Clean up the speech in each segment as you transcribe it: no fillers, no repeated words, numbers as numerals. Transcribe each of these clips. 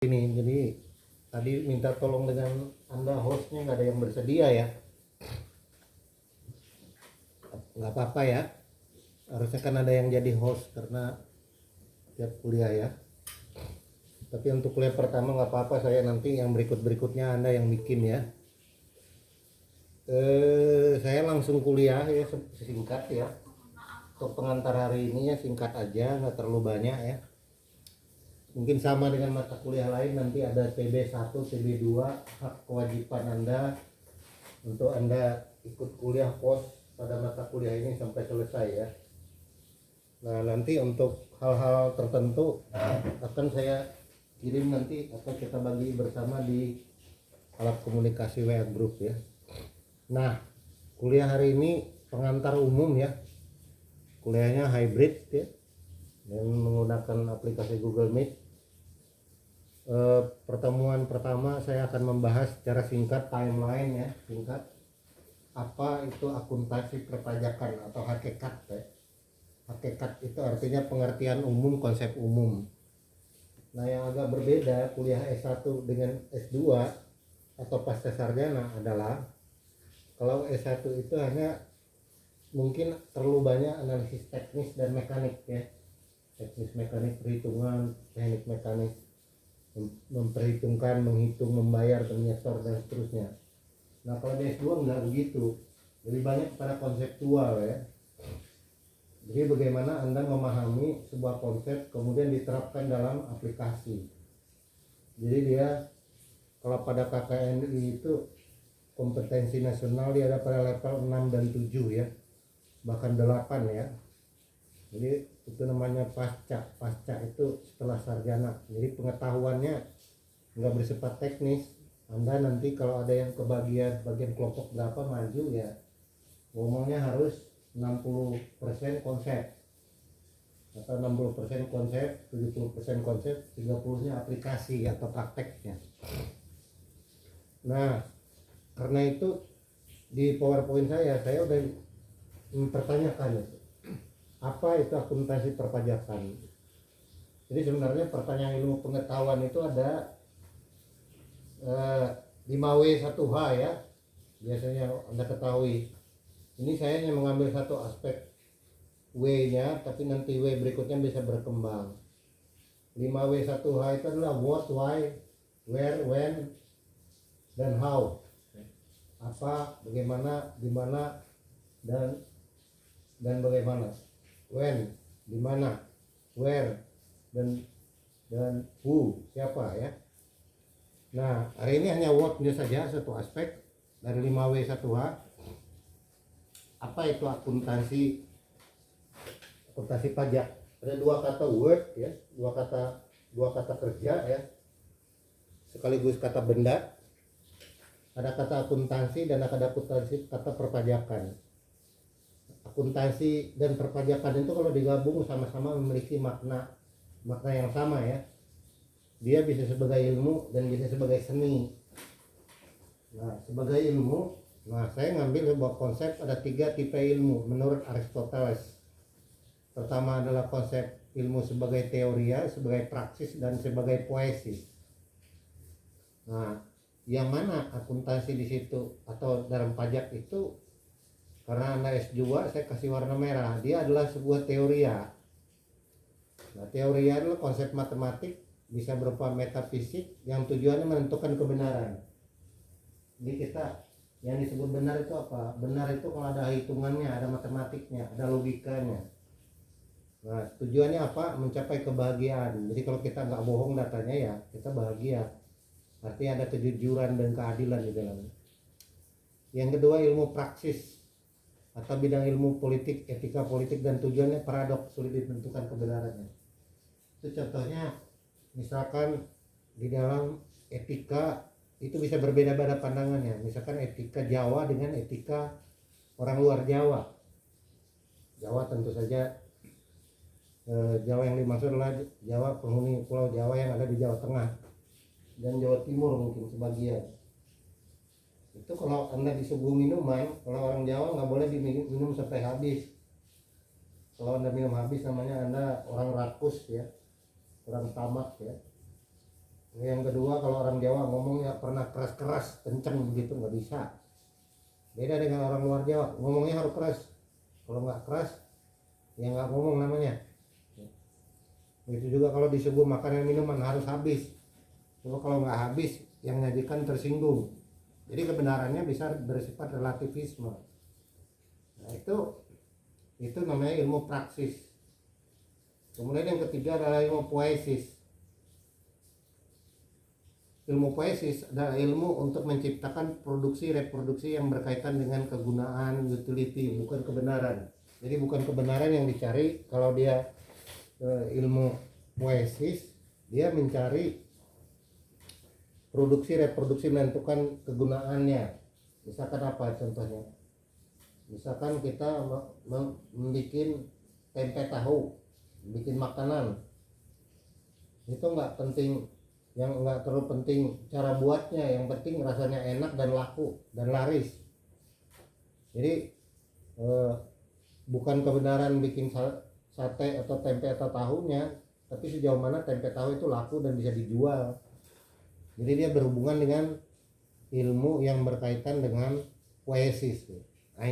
Ini jadi tadi minta tolong dengan Anda hostnya nggak ada yang bersedia ya, nggak apa-apa ya, harusnya kan ada yang jadi host karena tiap kuliah ya. Tapi untuk kuliah pertama nggak apa-apa, saya nanti yang berikutnya Anda yang bikin ya. Saya langsung kuliah ya, singkat ya. Untuk pengantar hari ini ya singkat aja, nggak terlalu banyak ya. Mungkin sama dengan mata kuliah lain, nanti ada TB1, TB2, hak kewajiban Anda untuk Anda ikut kuliah pos pada mata kuliah ini sampai selesai ya. Nah nanti untuk hal-hal tertentu akan saya kirim nanti atau kita bagi bersama di alat komunikasi WA Group ya. Nah kuliah hari ini pengantar umum ya, kuliahnya hybrid ya, dan menggunakan aplikasi Google Meet. Pertemuan pertama saya akan membahas secara singkat timeline ya, singkat apa itu akuntansi perpajakan atau hakikat ya. Hakikat itu artinya pengertian umum, konsep umum. Nah yang agak berbeda kuliah S1 dengan S2 atau pasca sarjana adalah kalau S1 itu hanya mungkin terlalu banyak analisis teknis dan mekanik ya, teknis mekanik perhitungan, teknik mekanik memperhitungkan, menghitung, membayar, menyetor dan seterusnya. Nah kalau di S2 enggak begitu, lebih banyak pada konseptual ya. Jadi bagaimana Anda memahami sebuah konsep kemudian diterapkan dalam aplikasi. Jadi dia kalau pada KKNI itu kompetensi nasional dia ada pada level 6 dan 7 ya, bahkan 8 ya. Jadi itu namanya pasca itu setelah sarjana. Jadi pengetahuannya nggak bersifat teknis. Anda nanti kalau ada yang bagian kelompok berapa maju ya, ngomongnya harus 60% konsep atau 60% konsep, 70% konsep, 30-nya aplikasi atau prakteknya. Nah karena itu di PowerPoint saya udah mempertanyakan itu, apa itu akuntansi perpajakan. Jadi sebenarnya pertanyaan ilmu pengetahuan itu ada 5W1H ya, biasanya Anda ketahui. Ini saya hanya mengambil satu aspek W-nya, tapi nanti W berikutnya bisa berkembang. 5W1H itu adalah what, why, where, when, dan how. Apa, bagaimana, di mana, dan bagaimana. When, di mana, where, dan who, siapa ya. Nah hari ini hanya what-nya saja, satu aspek dari 5W1H. Apa itu akuntansi pajak? Ada dua kata word ya, dua kata kerja ya, sekaligus kata benda. Ada kata akuntansi dan ada kata perpajakan. Akuntansi dan perpajakan itu kalau digabung sama-sama memiliki makna yang sama ya. Dia bisa sebagai ilmu dan bisa sebagai seni. Nah sebagai ilmu, saya ngambil sebuah konsep, ada 3 tipe ilmu menurut Aristoteles. Pertama adalah konsep ilmu sebagai teoria, sebagai praksis, dan sebagai poesis. Nah yang mana akuntansi di situ atau dalam pajak itu, karena Anda S2 saya kasih warna merah, dia adalah sebuah teoria. Nah teoria adalah konsep matematik, bisa berupa metafisik yang tujuannya menentukan kebenaran. Jadi kita yang disebut benar itu apa? Benar itu kalau ada hitungannya, ada matematiknya, ada logikanya. Nah tujuannya apa? Mencapai kebahagiaan. Jadi kalau kita nggak bohong datanya ya kita bahagia. Artinya ada kejujuran dan keadilan di dalamnya. Yang kedua ilmu praksis atau bidang ilmu politik, etika politik, dan tujuannya paradoks, sulit ditentukan kebenarannya. Itu contohnya misalkan di dalam etika itu bisa berbeda-beda pandangannya. Misalkan etika Jawa dengan etika orang luar Jawa. Jawa tentu saja Jawa yang dimaksud adalah Jawa penghuni Pulau Jawa yang ada di Jawa Tengah dan Jawa Timur mungkin sebagian. Itu kalau Anda disuguh minuman, kalau orang Jawa nggak boleh diminum sampai habis. Kalau Anda minum habis namanya Anda orang rakus ya, orang tamak ya. Yang kedua, kalau orang Jawa ngomongnya pernah keras-keras, kenceng begitu, nggak bisa. Beda dengan orang luar Jawa, ngomongnya harus keras. Kalau nggak keras, ya nggak ngomong namanya. Begitu juga kalau disuguh makanan minuman harus habis. Kalau nggak habis, yang nyajikan tersinggung. Jadi kebenarannya bisa bersifat relativisme. Nah, itu namanya ilmu praksis. Kemudian yang ketiga adalah ilmu poesis. Ilmu poesis adalah ilmu untuk menciptakan produksi reproduksi yang berkaitan dengan kegunaan, utility, bukan kebenaran. Jadi bukan kebenaran yang dicari. Kalau dia ilmu poesis, dia mencari produksi reproduksi menentukan kegunaannya. Misalkan apa contohnya? Misalkan kita membuat tempe tahu, bikin makanan, itu nggak penting, yang nggak terlalu penting cara buatnya, yang penting rasanya enak dan laku dan laris. Jadi bukan kebenaran bikin sate atau tempe atau tahunya, tapi sejauh mana tempe tahu itu laku dan bisa dijual. Jadi dia berhubungan dengan ilmu yang berkaitan dengan poesis. Nah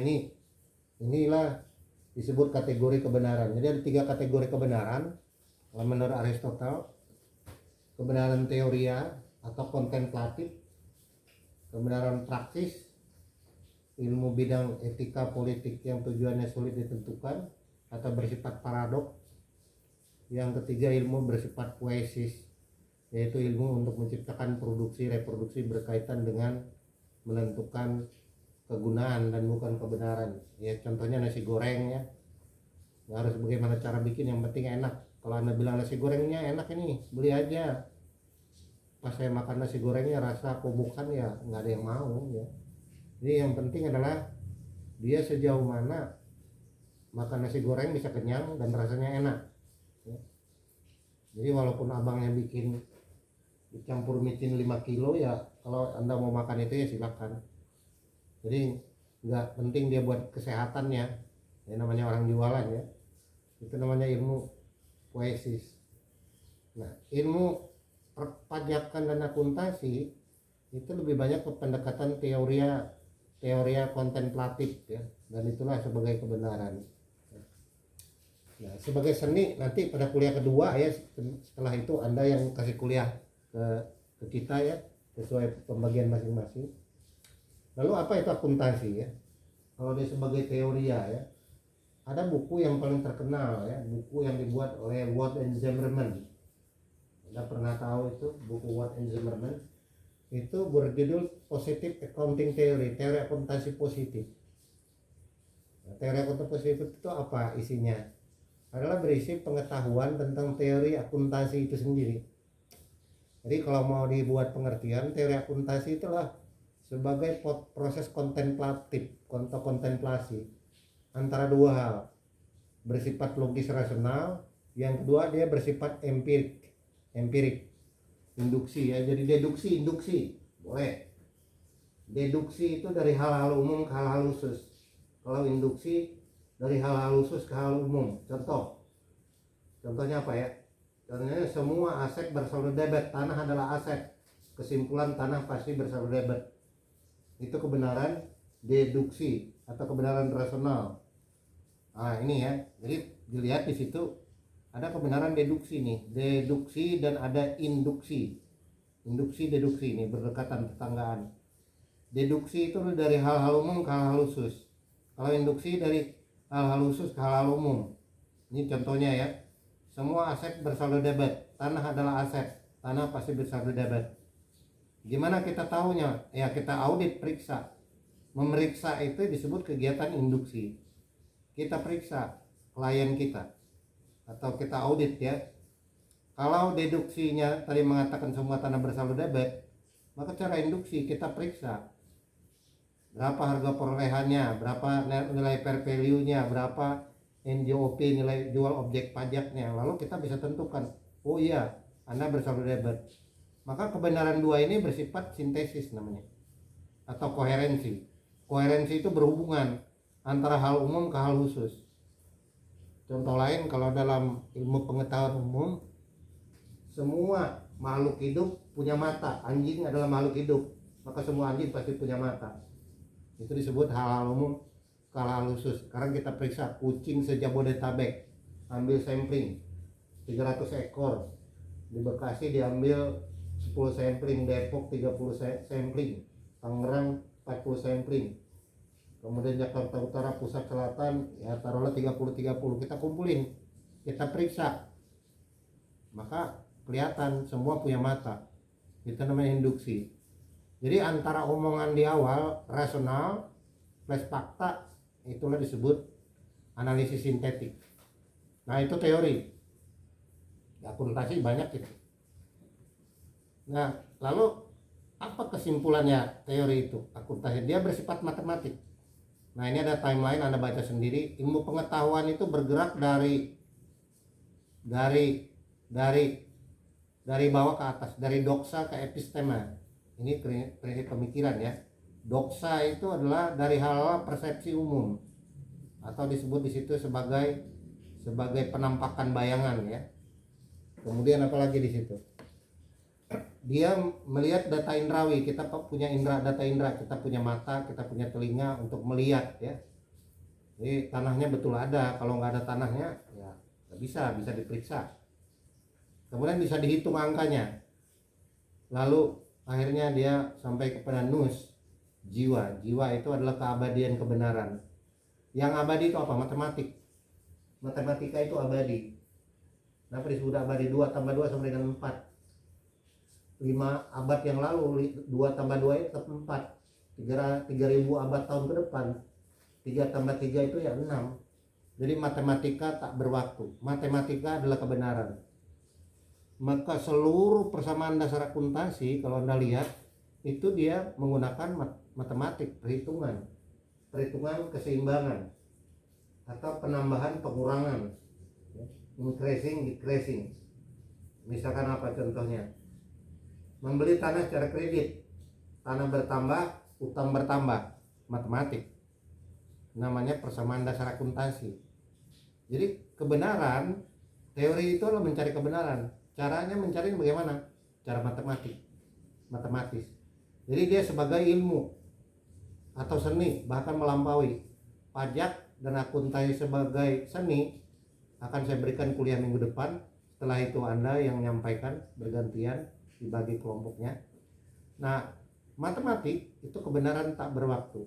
inilah disebut kategori kebenaran. Jadi ada 3 kategori kebenaran menurut Aristoteles: kebenaran teoria atau kontemplatif, kebenaran praksis, ilmu bidang etika politik yang tujuannya sulit ditentukan atau bersifat paradok. Yang ketiga ilmu bersifat poesis, yaitu ilmu untuk menciptakan produksi reproduksi berkaitan dengan menentukan kegunaan dan bukan kebenaran. Ya contohnya nasi goreng ya, nggak harus bagaimana cara bikin, yang penting enak. Kalau Anda bilang nasi gorengnya enak ini, beli aja. Pas saya makan nasi gorengnya rasa kobokan, ya nggak ada yang mau ya. Jadi yang penting adalah dia sejauh mana makan nasi goreng bisa kenyang dan rasanya enak ya. Jadi walaupun abangnya bikin dicampur micin 5 kilo ya, kalau Anda mau makan itu ya silakan. Jadi nggak penting dia buat kesehatannya ya, namanya orang jualan ya. Itu namanya ilmu poesis. Nah, ilmu perpajakan dan akuntansi itu lebih banyak ke pendekatan teoria kontemplatif ya, dan itulah sebagai kebenaran. Nah, sebagai seni nanti pada kuliah kedua ya, setelah itu Anda yang kasih kuliah ke kita ya, sesuai pembagian masing-masing. Lalu apa itu akuntansi ya? Kalau dia sebagai teoria ya, ada buku yang paling terkenal ya, buku yang dibuat oleh Watt and Zimmerman. Anda pernah tahu itu buku Watt and Zimmerman? Itu berjudul Positive Accounting Theory, teori akuntansi positif. Nah, teori akuntansi positif itu apa isinya? Adalah berisi pengetahuan tentang teori akuntansi itu sendiri. Jadi kalau mau dibuat pengertian, teori akuntansi itulah sebagai proses kontemplatif atau kontemplasi antara dua hal, bersifat logis rasional, yang kedua dia bersifat empirik, induksi ya. Jadi deduksi, induksi boleh. Deduksi itu dari hal-hal umum ke hal-hal khusus. Kalau induksi dari hal-hal khusus ke hal umum. Contohnya apa ya? Contohnya semua aset bersaldo debit, tanah adalah aset. Kesimpulan tanah pasti bersaldo debit. Itu kebenaran deduksi atau kebenaran rasional. Nah ini ya, jadi dilihat di situ ada kebenaran deduksi nih, deduksi dan ada induksi. Induksi deduksi ini berdekatan, tetanggaan. Deduksi itu dari hal-hal umum ke hal-hal khusus. Kalau induksi dari hal-hal khusus ke hal-hal umum. Ini contohnya ya. Semua aset bersaldo debit, tanah adalah aset, tanah pasti bersaldo debit. Gimana kita tahunya? Ya kita audit, periksa. Memeriksa itu disebut kegiatan induksi. Kita periksa klien kita atau kita audit ya. Kalau deduksinya tadi mengatakan semua tanah bersaldo debit, maka cara induksi kita periksa berapa harga perolehannya, berapa nilai fair value-nya, berapa NJOP, nilai jual objek pajaknya. Lalu kita bisa tentukan, oh iya, Anda bersaldo debit. Maka kebenaran dua ini bersifat sintesis namanya, atau koherensi. Koherensi itu berhubungan antara hal umum ke hal khusus. Contoh lain, kalau dalam ilmu pengetahuan umum, semua makhluk hidup punya mata. Anjing adalah makhluk hidup, maka semua anjing pasti punya mata. Itu disebut hal-hal umum, hal-hal khusus. Sekarang kita periksa kucing sejabodetabek, ambil sampling 300 ekor. Di Bekasi diambil 10 sampling, Depok 30 sampling, Tangerang 40 sampling. Kemudian Jakarta Utara, Pusat, Selatan, ya taruhlah 30-30. Kita kumpulin, kita periksa, maka kelihatan semua punya mata. Itu namanya induksi. Jadi antara omongan di awal rasional plus fakta, itulah disebut analisis sintetik. Nah itu teori. Akuntansi banyak itu. Nah lalu apa kesimpulannya teori itu? Akuntansi dia bersifat matematik. Nah ini ada timeline, Anda baca sendiri. Ilmu pengetahuan itu bergerak dari bawah ke atas, dari doksa ke epistema. Ini prinsip pemikiran ya. Doksa itu adalah dari hal-hal persepsi umum, atau disebut di situ sebagai penampakan bayangan ya. Kemudian apalagi di situ? Dia melihat data indrawi. Kita punya data indera, kita punya mata, kita punya telinga untuk melihat ya. Jadi tanahnya betul ada. Kalau nggak ada tanahnya ya nggak bisa diperiksa. Kemudian bisa dihitung angkanya. Lalu akhirnya dia sampai kepada nus, jiwa. Jiwa itu adalah keabadian kebenaran. Yang abadi itu apa? Matematik. Matematika itu abadi. Kenapa disebut abadi? 2 tambah 2 sama dengan 4. 5 abad yang lalu 2 tambah 2 itu tetap 4. 3000 abad tahun ke depan 3 tambah 3 itu ya 6. Jadi matematika tak berwaktu. Matematika adalah kebenaran. Maka seluruh persamaan dasar akuntansi kalau Anda lihat itu dia menggunakan matematik, perhitungan keseimbangan atau penambahan pengurangan, increasing decreasing. Misalkan apa contohnya? Membeli tanah secara kredit, tanah bertambah, utang bertambah, matematik. Namanya persamaan dasar akuntansi. Jadi kebenaran, teori itu adalah mencari kebenaran. Caranya mencari bagaimana? Cara matematis. Jadi dia sebagai ilmu atau seni, bahkan melampaui. Pajak dan akuntansi sebagai seni akan saya berikan kuliah minggu depan. Setelah itu Anda yang menyampaikan bergantian, dibagi kelompoknya. Nah, matematik itu kebenaran tak berwaktu.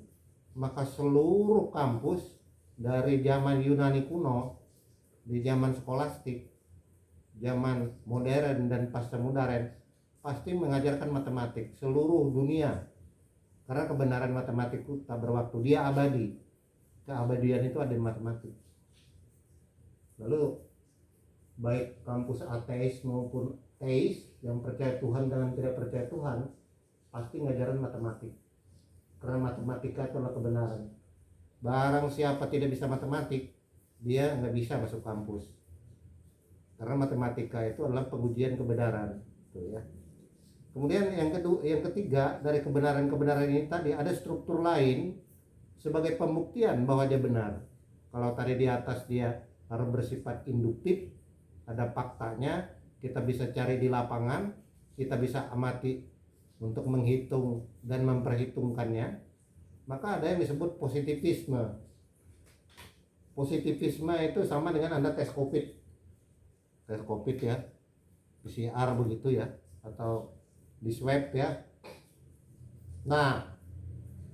Maka seluruh kampus dari zaman Yunani kuno, di zaman skolastik, zaman modern dan pasca modern, pasti mengajarkan matematik seluruh dunia. Karena kebenaran matematik itu tak berwaktu, dia abadi. Keabadian itu ada di matematik. Lalu baik kampus ateis maupun teis yang percaya Tuhan dan tidak percaya Tuhan pasti ngajaran matematik. Karena matematika itu adalah kebenaran. Barang siapa tidak bisa matematik, dia nggak bisa masuk kampus. Karena matematika itu adalah pengujian kebenaran, gitu ya. Kemudian yang ketiga dari kebenaran ini tadi ada struktur lain sebagai pembuktian bahwa dia benar. Kalau tadi di atas dia harus bersifat induktif, ada faktanya, kita bisa cari di lapangan, kita bisa amati untuk menghitung dan memperhitungkannya. Maka ada yang disebut positivisme. Positivisme itu sama dengan Anda tes COVID ya, PCR begitu ya, atau di swab ya. Nah,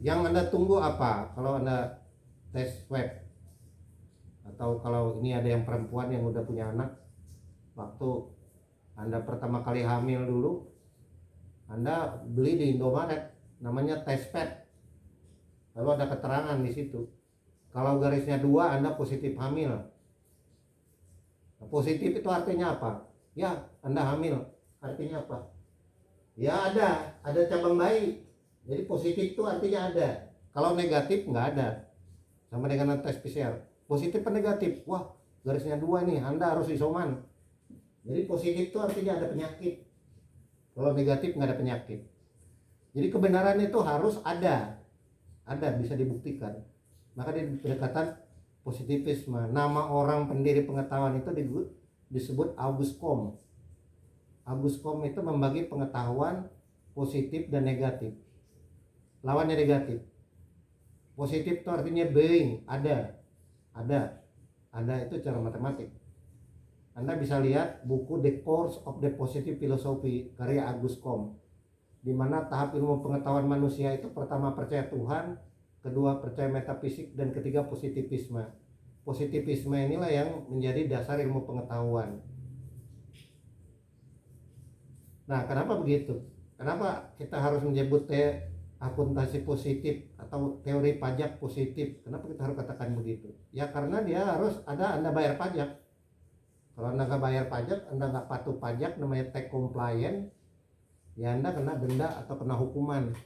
yang Anda tunggu apa kalau Anda tes swab? Atau kalau ini ada yang perempuan yang udah punya anak, waktu Anda pertama kali hamil dulu, Anda beli di Indomaret, namanya test pad. Lalu ada keterangan di situ. Kalau garisnya 2, Anda positif hamil. Nah, positif itu artinya apa? Ya, Anda hamil. Artinya apa? Ya ada cabang bayi. Jadi positif itu artinya ada. Kalau negatif nggak ada. Sama dengan tes PCR. Positif atau negatif? Wah, garisnya 2 nih, Anda harus isoman. Jadi positif itu artinya ada penyakit. Kalau negatif nggak ada penyakit. Jadi kebenaran itu harus ada, bisa dibuktikan. Maka di pendekatan positivisme, nama orang pendiri pengetahuan itu disebut Auguste Comte. Aguskom itu membagi pengetahuan positif dan negatif. Lawannya negatif. Positif itu artinya being, ada itu cara matematik. Anda bisa lihat buku The Course of the Positive Philosophy karya Aguskom, di mana tahap ilmu pengetahuan manusia itu pertama percaya Tuhan, kedua percaya metafisik, dan ketiga positivisme. Positivisme inilah yang menjadi dasar ilmu pengetahuan. Nah, kenapa begitu? Kenapa kita harus menyebut akuntansi positif atau teori pajak positif? Kenapa kita harus katakan begitu? Ya karena dia harus ada Anda bayar pajak. Kalau Anda nggak bayar pajak, Anda nggak patuh pajak, namanya tax compliant, ya Anda kena denda atau kena hukuman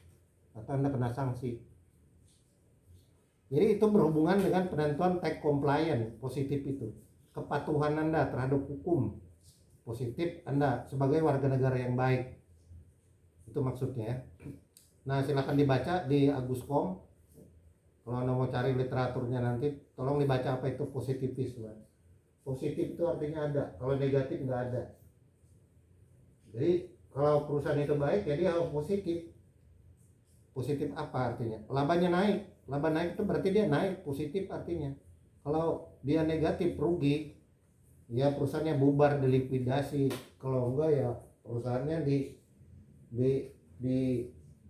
atau Anda kena sanksi. Jadi itu berhubungan dengan penentuan tax compliant positif itu, kepatuhan Anda terhadap hukum. Positif Anda sebagai warga negara yang baik, itu maksudnya ya. Nah, silakan dibaca di Aguskom. Kalau Anda mau cari literaturnya nanti tolong dibaca apa itu positivisme. Positif itu artinya ada, kalau negatif nggak ada. Jadi kalau perusahaan itu baik ya dia harus positif. Positif apa artinya? Labanya naik. Laba naik itu berarti dia naik, positif artinya. Kalau dia negatif, rugi, ya perusahaannya bubar, dilikuidasi. Kalau enggak ya perusahaannya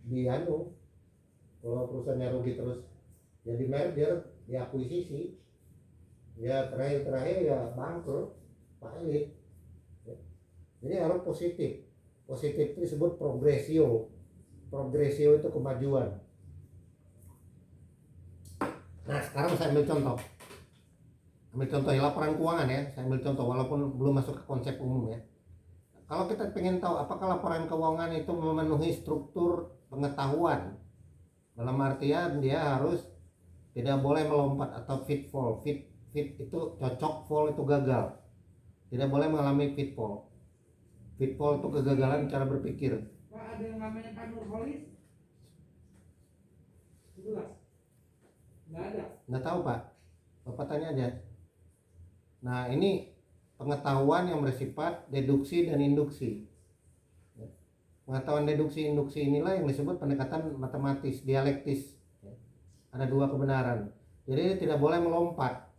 di anu. Kalau perusahaannya rugi terus jadi merger, diakuisisi, ya terakhir ya bangkrut, balik. Jadi harus positif. Positif itu disebut progresio. Progresio itu kemajuan. Nah, sekarang saya ambil contoh ya, laporan keuangan ya. Saya ambil contoh walaupun belum masuk ke konsep umum ya. Kalau kita pengen tahu apakah laporan keuangan itu memenuhi struktur pengetahuan, dalam artian dia harus tidak boleh melompat atau pitfall. Fit itu cocok, fall itu gagal. Tidak boleh mengalami pitfall. Pitfall itu kegagalan cara berpikir. Pak, ada yang namanya Pak Nurholis? Jelas. Nggak ada. Nggak tahu Pak. Bapak tanya aja. Nah, ini pengetahuan yang bersifat deduksi dan induksi. Pengetahuan deduksi induksi inilah yang disebut pendekatan matematis, dialektis. Ada dua kebenaran. Jadi tidak boleh melompat.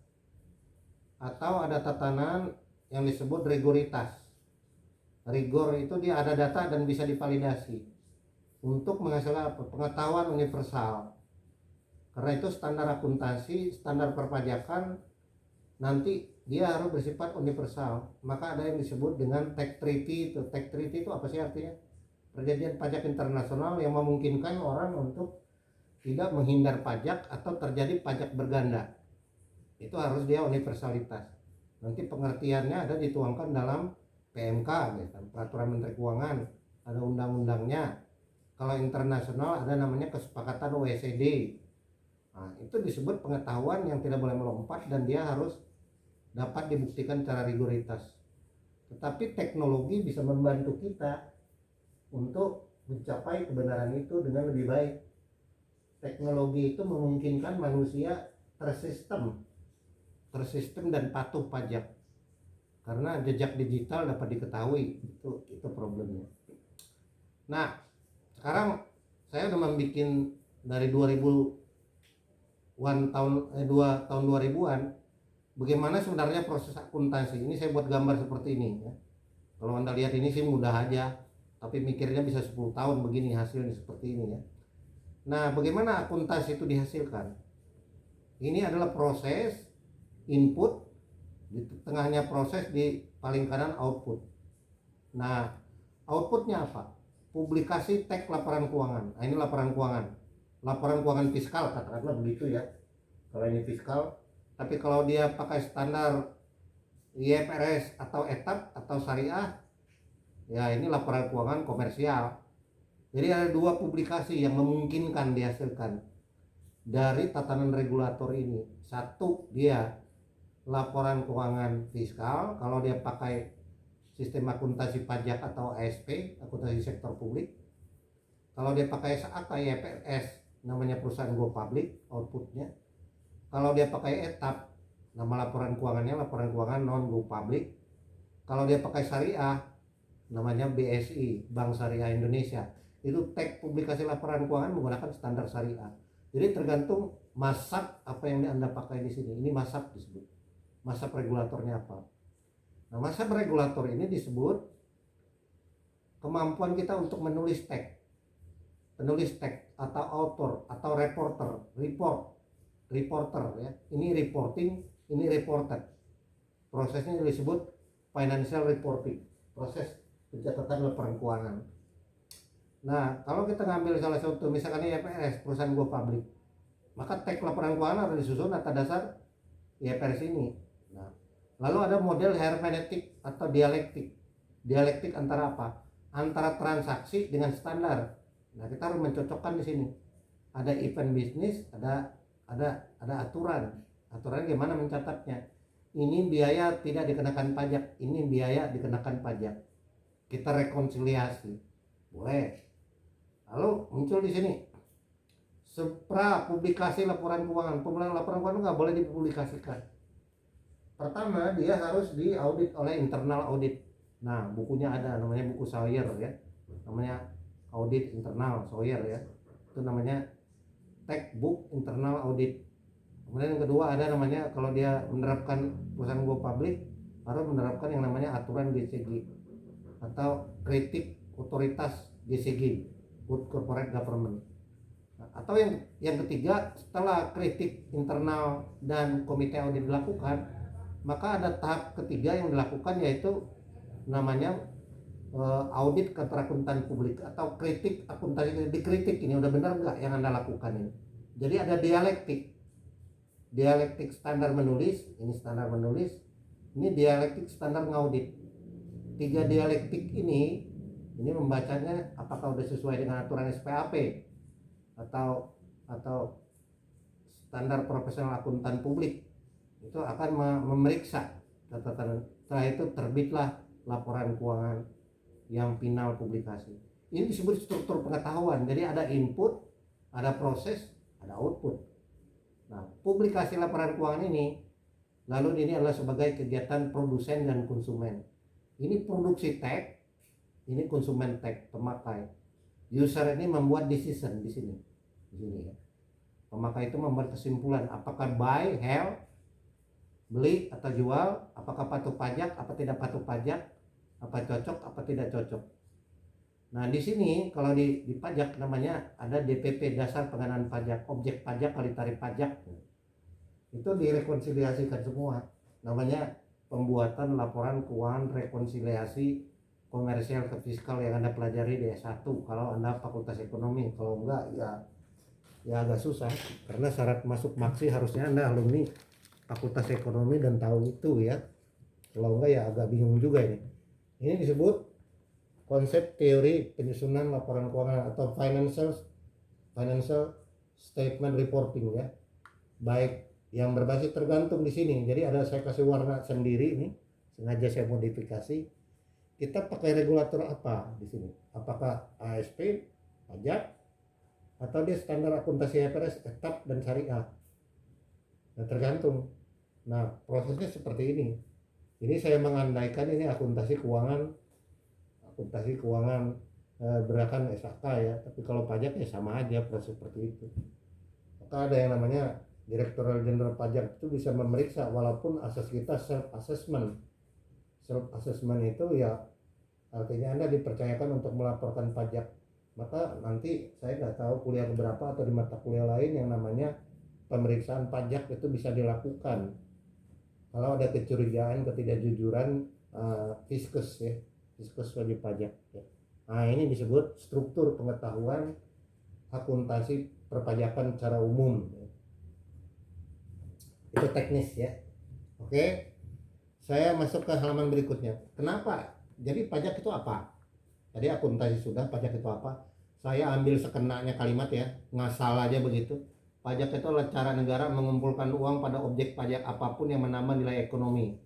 Atau ada tatanan yang disebut rigoritas. Rigor itu dia ada data dan bisa divalidasi untuk menghasilkan pengetahuan universal. Karena itu standar akuntansi, standar perpajakan nanti dia harus bersifat universal. Maka ada yang disebut dengan tax treaty. Tax treaty itu apa sih artinya? Perjanjian pajak internasional yang memungkinkan orang untuk tidak menghindar pajak atau terjadi pajak berganda. Itu harus dia universalitas. Nanti pengertiannya ada dituangkan dalam PMK, gitu, Peraturan Menteri Keuangan, ada undang-undangnya. Kalau internasional ada namanya kesepakatan OECD. Nah, itu disebut pengetahuan yang tidak boleh melompat dan dia harus dapat dibuktikan secara rigoritas. Tetapi teknologi bisa membantu kita untuk mencapai kebenaran itu dengan lebih baik. Teknologi itu memungkinkan manusia tersistem dan patuh pajak. Karena jejak digital dapat diketahui, itu problemnya. Nah, sekarang saya udah membuat dari 2000-an tahun 2000-an bagaimana sebenarnya proses akuntansi. Ini saya buat gambar seperti ini ya. Kalau Anda lihat ini sih mudah aja, tapi mikirnya bisa 10 tahun begini hasilnya seperti ini ya. Nah, bagaimana akuntansi itu dihasilkan? Ini adalah proses input, di tengahnya proses, di paling kanan output. Nah, outputnya apa? Publikasi teks laporan keuangan. Nah, ini laporan keuangan fiskal, katakanlah begitu ya. Kalau ini fiskal, tapi kalau dia pakai standar IFRS atau etap atau syariah, ya ini laporan keuangan komersial. Jadi ada dua publikasi yang memungkinkan dihasilkan dari tatanan regulator ini. Satu, dia laporan keuangan fiskal kalau dia pakai sistem akuntansi pajak atau ASP, akuntansi sektor publik. Kalau dia pakai SAK IFRS, namanya perusahaan go public outputnya. Kalau dia pakai etap, nama laporan keuangannya laporan keuangan non go public. Kalau dia pakai syariah, namanya BSI, Bank Syariah Indonesia. Itu tag publikasi laporan keuangan menggunakan standar syariah. Jadi tergantung mazhab apa yang Anda pakai di sini. Ini mazhab disebut. Mazhab regulatornya apa? Nah, mazhab regulator ini disebut kemampuan kita untuk menulis tag. Penulis tag atau author atau reporter ya. Ini reporting, ini reported. Prosesnya disebut financial reporting, proses pencatatan laporan keuangan. Nah, kalau kita ngambil salah satu, misalkan IFRS, perusahaan go public, maka tag laporan keuangan harus disusun atas dasar IFRS ini. Nah, lalu ada model hermeneutik atau dialektik. Dialektik antara apa? Antara transaksi dengan standar. Nah, kita harus mencocokkan di sini. Ada event bisnis, ada aturan. Aturan gimana mencatatnya? Ini biaya tidak dikenakan pajak, ini biaya dikenakan pajak. Kita rekonsiliasi, boleh. Lalu muncul di sini publikasi laporan keuangan. Pembuatan laporan keuangan nggak boleh dipublikasikan. Pertama, dia harus diaudit oleh internal audit. Nah, bukunya ada, namanya buku Sawyer ya, namanya audit internal Sawyer ya. Itu namanya textbook internal audit. Kemudian yang kedua ada namanya, kalau dia menerapkan perusahaan go public harus menerapkan yang namanya aturan GCG atau kritik otoritas GCG, Good Corporate Government. Atau yang ketiga, setelah kritik internal dan komite audit dilakukan, maka ada tahap ketiga yang dilakukan, yaitu namanya audit keterakuntan publik atau kritik akuntansi. Dikritik, ini udah benar nggak yang Anda lakukan ini. Jadi ada dialektik standar menulis, ini standar menulis, ini dialektik standar ngaudit. Tiga dialektik ini membacanya apakah udah sesuai dengan aturan SPAP atau standar profesional akuntan publik. Itu akan memeriksa catatan. Setelah itu terbitlah laporan keuangan yang final publikasi. Ini disebut struktur pengetahuan. Jadi ada input, ada proses, ada output. Nah, publikasi laporan keuangan ini lalu ini adalah sebagai kegiatan produsen dan konsumen. Ini produksi tag, ini konsumen tag, pemakai. User ini membuat decision di sini ya. Pemakai itu membuat kesimpulan apakah buy, held, beli atau jual, apakah patuh pajak, apa tidak patuh pajak, apa cocok, apa tidak cocok. Nah, di sini kalau di pajak namanya ada DPP, dasar pengenaan pajak, objek pajak kali tarif pajak. Itu direkonsiliasikan semua. Namanya pembuatan laporan keuangan rekonsiliasi komersial ke fiskal yang Anda pelajari di S1 kalau Anda fakultas ekonomi. Kalau enggak ya agak susah, karena syarat masuk maksi harusnya Anda alumni fakultas ekonomi dan tahu itu ya. Kalau enggak ya agak bingung juga ini. Ini disebut konsep teori penyusunan laporan keuangan atau financial statement reporting ya. Baik yang berbasis tergantung di sini. Jadi saya kasih warna sendiri ini, sengaja saya modifikasi. Kita pakai regulator apa di sini? Apakah ASP, pajak, atau dia standar akuntansi IFRS, etap dan syariah? Nah, tergantung. Nah, prosesnya seperti ini. Ini saya mengandaikan ini akuntansi keuangan berakan SAK ya, tapi kalau pajak ya sama aja proses seperti itu. Maka ada yang namanya Direktorat Jenderal Pajak itu bisa memeriksa, walaupun asas kita self assessment itu ya artinya Anda dipercayakan untuk melaporkan pajak. Maka nanti saya nggak tahu kuliah berapa atau di mata kuliah lain yang namanya pemeriksaan pajak itu bisa dilakukan kalau ada kecurigaan ketidakjujuran fiskus ya, fiskus wajib pajak ya. Nah, ini disebut struktur pengetahuan akuntansi perpajakan secara umum ya. Itu teknis ya. Oke, saya masuk ke halaman berikutnya. Kenapa? Jadi pajak itu apa? Tadi akuntansi sudah, pajak itu apa? Saya ambil sekenanya kalimat ya, ngasal aja begitu. Pajak itu adalah cara negara mengumpulkan uang pada objek pajak apapun yang menambah nilai ekonomi.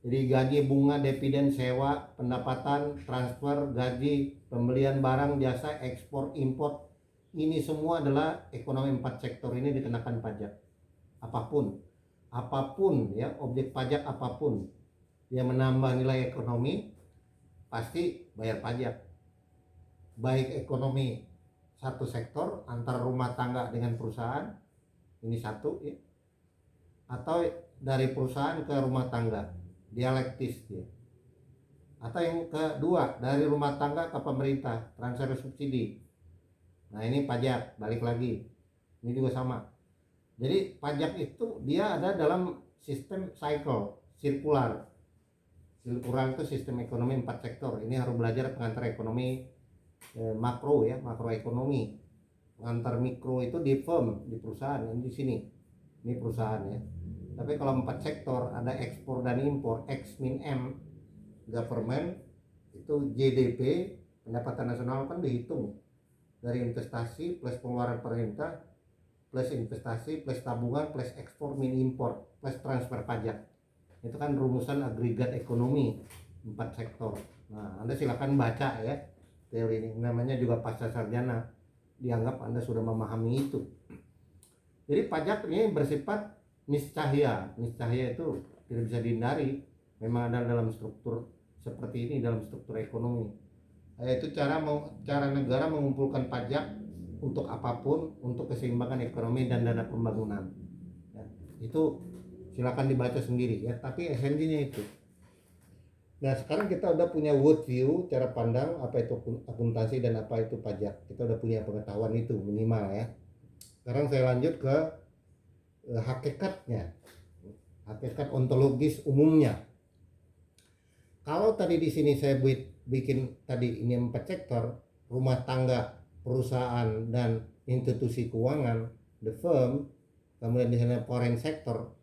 Jadi gaji, bunga, dividen, sewa, pendapatan, transfer, gaji, pembelian barang, jasa, ekspor, impor. Ini semua adalah ekonomi 4 sektor ini dikenakan pajak. Apapun ya, objek pajak apapun yang menambah nilai ekonomi pasti bayar pajak, baik ekonomi satu sektor antara rumah tangga dengan perusahaan, ini satu ya, atau dari perusahaan ke rumah tangga, dialektis dia. Atau yang kedua, dari rumah tangga ke pemerintah, transfer subsidi. Nah ini pajak, balik lagi, ini juga sama. Jadi pajak itu dia ada dalam sistem cycle, sirkular. Sirkular itu sistem ekonomi 4 sektor. Ini harus belajar pengantar ekonomi makro ya, makroekonomi. Pengantar mikro itu di firm, di perusahaan, ini di sini. Ini perusahaan ya. Tapi kalau 4 sektor ada ekspor dan impor, X min M, government itu GDP, pendapatan nasional kan dihitung dari investasi plus pengeluaran pemerintah plus investasi plus tabungan plus ekspor min impor plus transfer pajak. Itu kan rumusan agregat ekonomi 4 sektor. Nah, Anda silakan baca ya teori ini, namanya juga pasca sarjana, dianggap Anda sudah memahami itu. Jadi pajak ini bersifat niscaya itu tidak bisa dihindari, memang ada dalam struktur seperti ini, dalam struktur ekonomi. Yaitu cara negara mengumpulkan pajak untuk apapun, untuk keseimbangan ekonomi dan dana pembangunan ya, itu silakan dibaca sendiri ya, tapi esensinya itu. Nah sekarang kita udah punya world view, cara pandang apa itu akuntansi dan apa itu pajak, kita udah punya pengetahuan itu minimal ya. Sekarang saya lanjut ke hakikatnya, hakikat ontologis umumnya. Kalau tadi di sini saya bikin tadi ini 4 sektor, rumah tangga, perusahaan dan institusi keuangan, the firm, kemudian di sana foreign sector,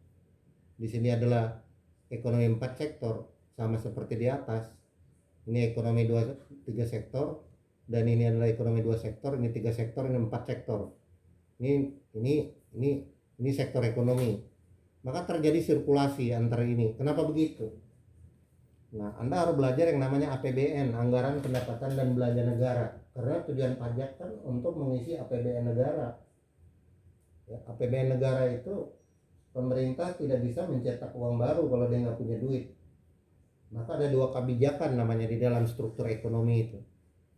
di sini adalah ekonomi 4 sektor, sama seperti di atas. Ini ekonomi 3 sektor, dan ini adalah ekonomi 2 sektor, ini 3 sektor, ini 4 sektor. Ini sektor ekonomi. Maka terjadi sirkulasi antara ini. Kenapa begitu? Nah, Anda harus belajar yang namanya APBN, anggaran pendapatan dan belanja negara. Karena tujuan pajak kan untuk mengisi APBN negara. Ya, APBN negara itu pemerintah tidak bisa mencetak uang baru kalau dia nggak punya duit. Maka ada 2 kebijakan namanya di dalam struktur ekonomi itu.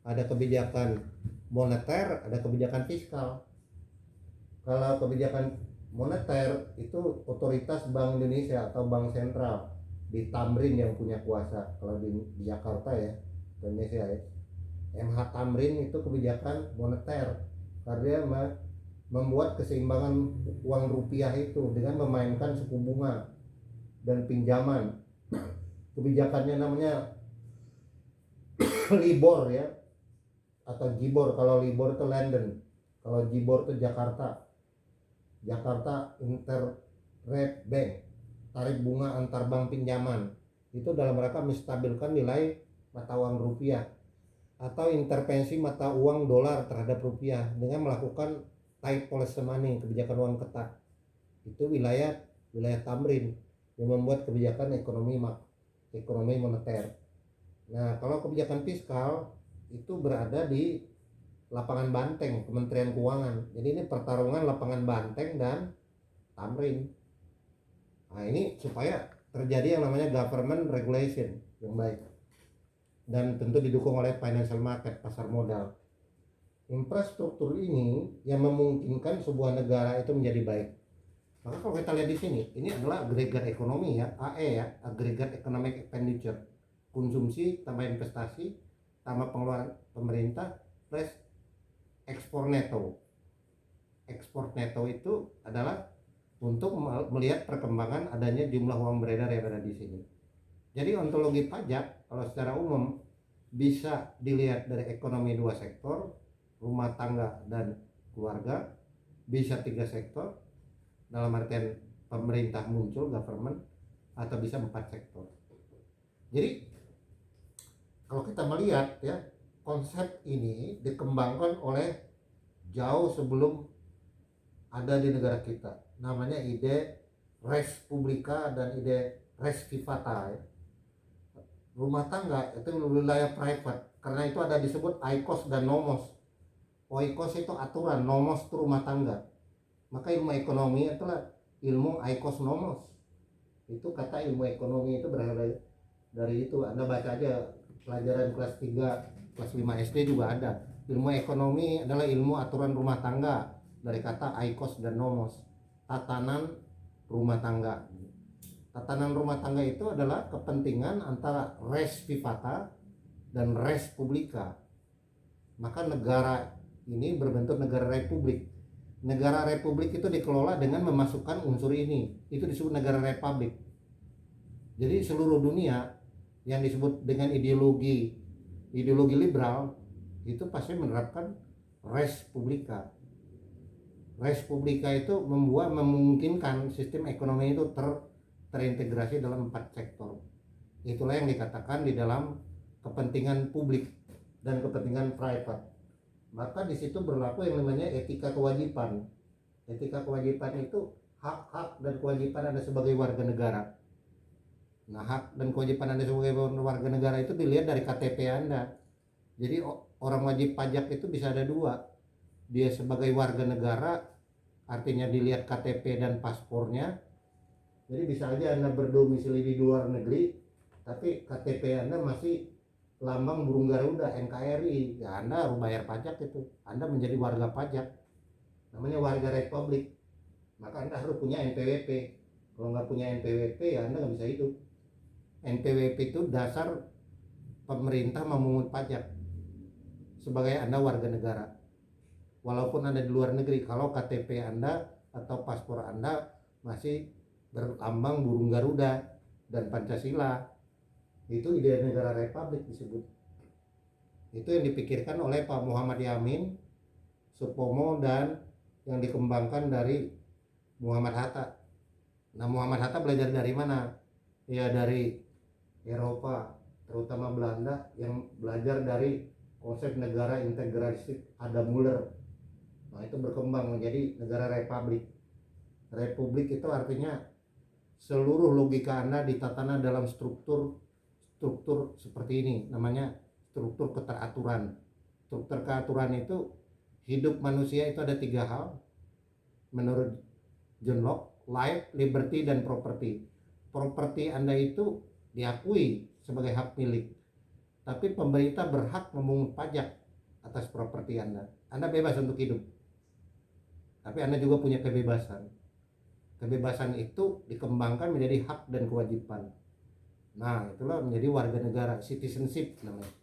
Ada kebijakan moneter, ada kebijakan fiskal. Kalau kebijakan moneter itu otoritas Bank Indonesia atau Bank Sentral, di Tamrin yang punya kuasa. Kalau di Jakarta ya, Indonesia ya, MH Tamrin itu kebijakan moneter, karena dia membuat keseimbangan uang rupiah itu dengan memainkan suku bunga dan pinjaman. Kebijakannya namanya Libor ya, atau Gibor. Kalau Libor itu London, kalau Gibor itu Jakarta Interrate Bank, tarik bunga antar bank pinjaman. Itu dalam rangka menstabilkan nilai mata uang rupiah atau intervensi mata uang dolar terhadap rupiah dengan melakukan tight policy money, kebijakan uang ketat. Itu wilayah Tamrin yang membuat kebijakan ekonomi moneter. Nah, kalau kebijakan fiskal itu berada di lapangan banteng Kementerian Keuangan. Jadi ini pertarungan lapangan banteng dan Tamrin. Nah, ini supaya terjadi yang namanya government regulation yang baik. Dan tentu didukung oleh financial market, pasar modal. Infrastruktur ini yang memungkinkan sebuah negara itu menjadi baik. Maka kalau kita lihat di sini, ini adalah agregat ekonomi ya, AE ya, agregat economic expenditure, konsumsi tambah investasi tambah pengeluaran pemerintah plus ekspor neto. Ekspor neto itu adalah untuk melihat perkembangan adanya jumlah uang beredar yang ada di sini. Jadi ontologi pajak kalau secara umum bisa dilihat dari ekonomi 2 sektor, rumah tangga dan keluarga, bisa 3 sektor dalam artian pemerintah muncul, government, atau bisa 4 sektor. Jadi kalau kita melihat ya, konsep ini dikembangkan oleh jauh sebelum ada di negara kita. Namanya ide res publica dan ide res privata ya. Rumah tangga itu wilayah private, karena itu ada disebut oikos dan nomos. Oikos itu aturan, nomos itu rumah tangga. Maka ilmu ekonomi itulah ilmu oikos nomos. Itu kata ilmu ekonomi itu berasal dari itu. Anda baca aja pelajaran kelas 3, kelas 5 SD juga ada. Ilmu ekonomi adalah ilmu aturan rumah tangga, dari kata aikos dan nomos, tatanan rumah tangga. Tatanan rumah tangga itu adalah kepentingan antara res vivata dan res publica. Maka negara ini berbentuk negara republik. Negara republik itu dikelola dengan memasukkan unsur ini. Itu disebut negara republik. Jadi seluruh dunia yang disebut dengan ideologi liberal itu pasti menerapkan res publica. Res publica itu memungkinkan sistem ekonomi itu terintegrasi dalam 4 sektor. Itulah yang dikatakan di dalam kepentingan publik dan kepentingan private. Maka di situ berlaku yang namanya etika kewajiban. Etika kewajiban itu hak-hak dan kewajiban Anda sebagai warga negara. Nah, hak dan kewajiban Anda sebagai warga negara itu dilihat dari KTP Anda. Jadi orang wajib pajak itu bisa ada 2. Dia sebagai warga negara, artinya dilihat KTP dan paspornya. Jadi bisa aja Anda berdomisili di luar negeri, tapi KTP Anda masih lambang burung Garuda NKRI, ya Anda harus bayar pajak itu. Anda menjadi warga pajak, namanya warga republik. Maka Anda harus punya NPWP. Kalau nggak punya NPWP ya Anda nggak bisa hidup. NPWP itu dasar pemerintah memungut pajak sebagai Anda warga negara. Walaupun Anda di luar negeri, kalau KTP Anda atau paspor Anda masih berlambang burung Garuda dan Pancasila, itu ide negara republik disebut. Itu yang dipikirkan oleh Pak Muhammad Yamin, Supomo, dan yang dikembangkan dari Muhammad Hatta. Nah, Muhammad Hatta belajar dari mana? Ya dari Eropa, terutama Belanda, yang belajar dari konsep negara integralistik Adam Muller. Nah, itu berkembang menjadi negara republik. Republik itu artinya seluruh logika Anda ditatana dalam struktur seperti ini, namanya struktur keteraturan. Struktur keteraturan itu, hidup manusia itu ada 3 hal menurut John Locke: life, liberty, dan property. Properti Anda itu diakui sebagai hak milik, tapi pemerintah berhak memungut pajak atas properti Anda. Anda bebas untuk hidup, tapi Anda juga punya kebebasan. Kebebasan itu dikembangkan menjadi hak dan kewajiban. Nah, itulah menjadi warga negara, citizenship namanya.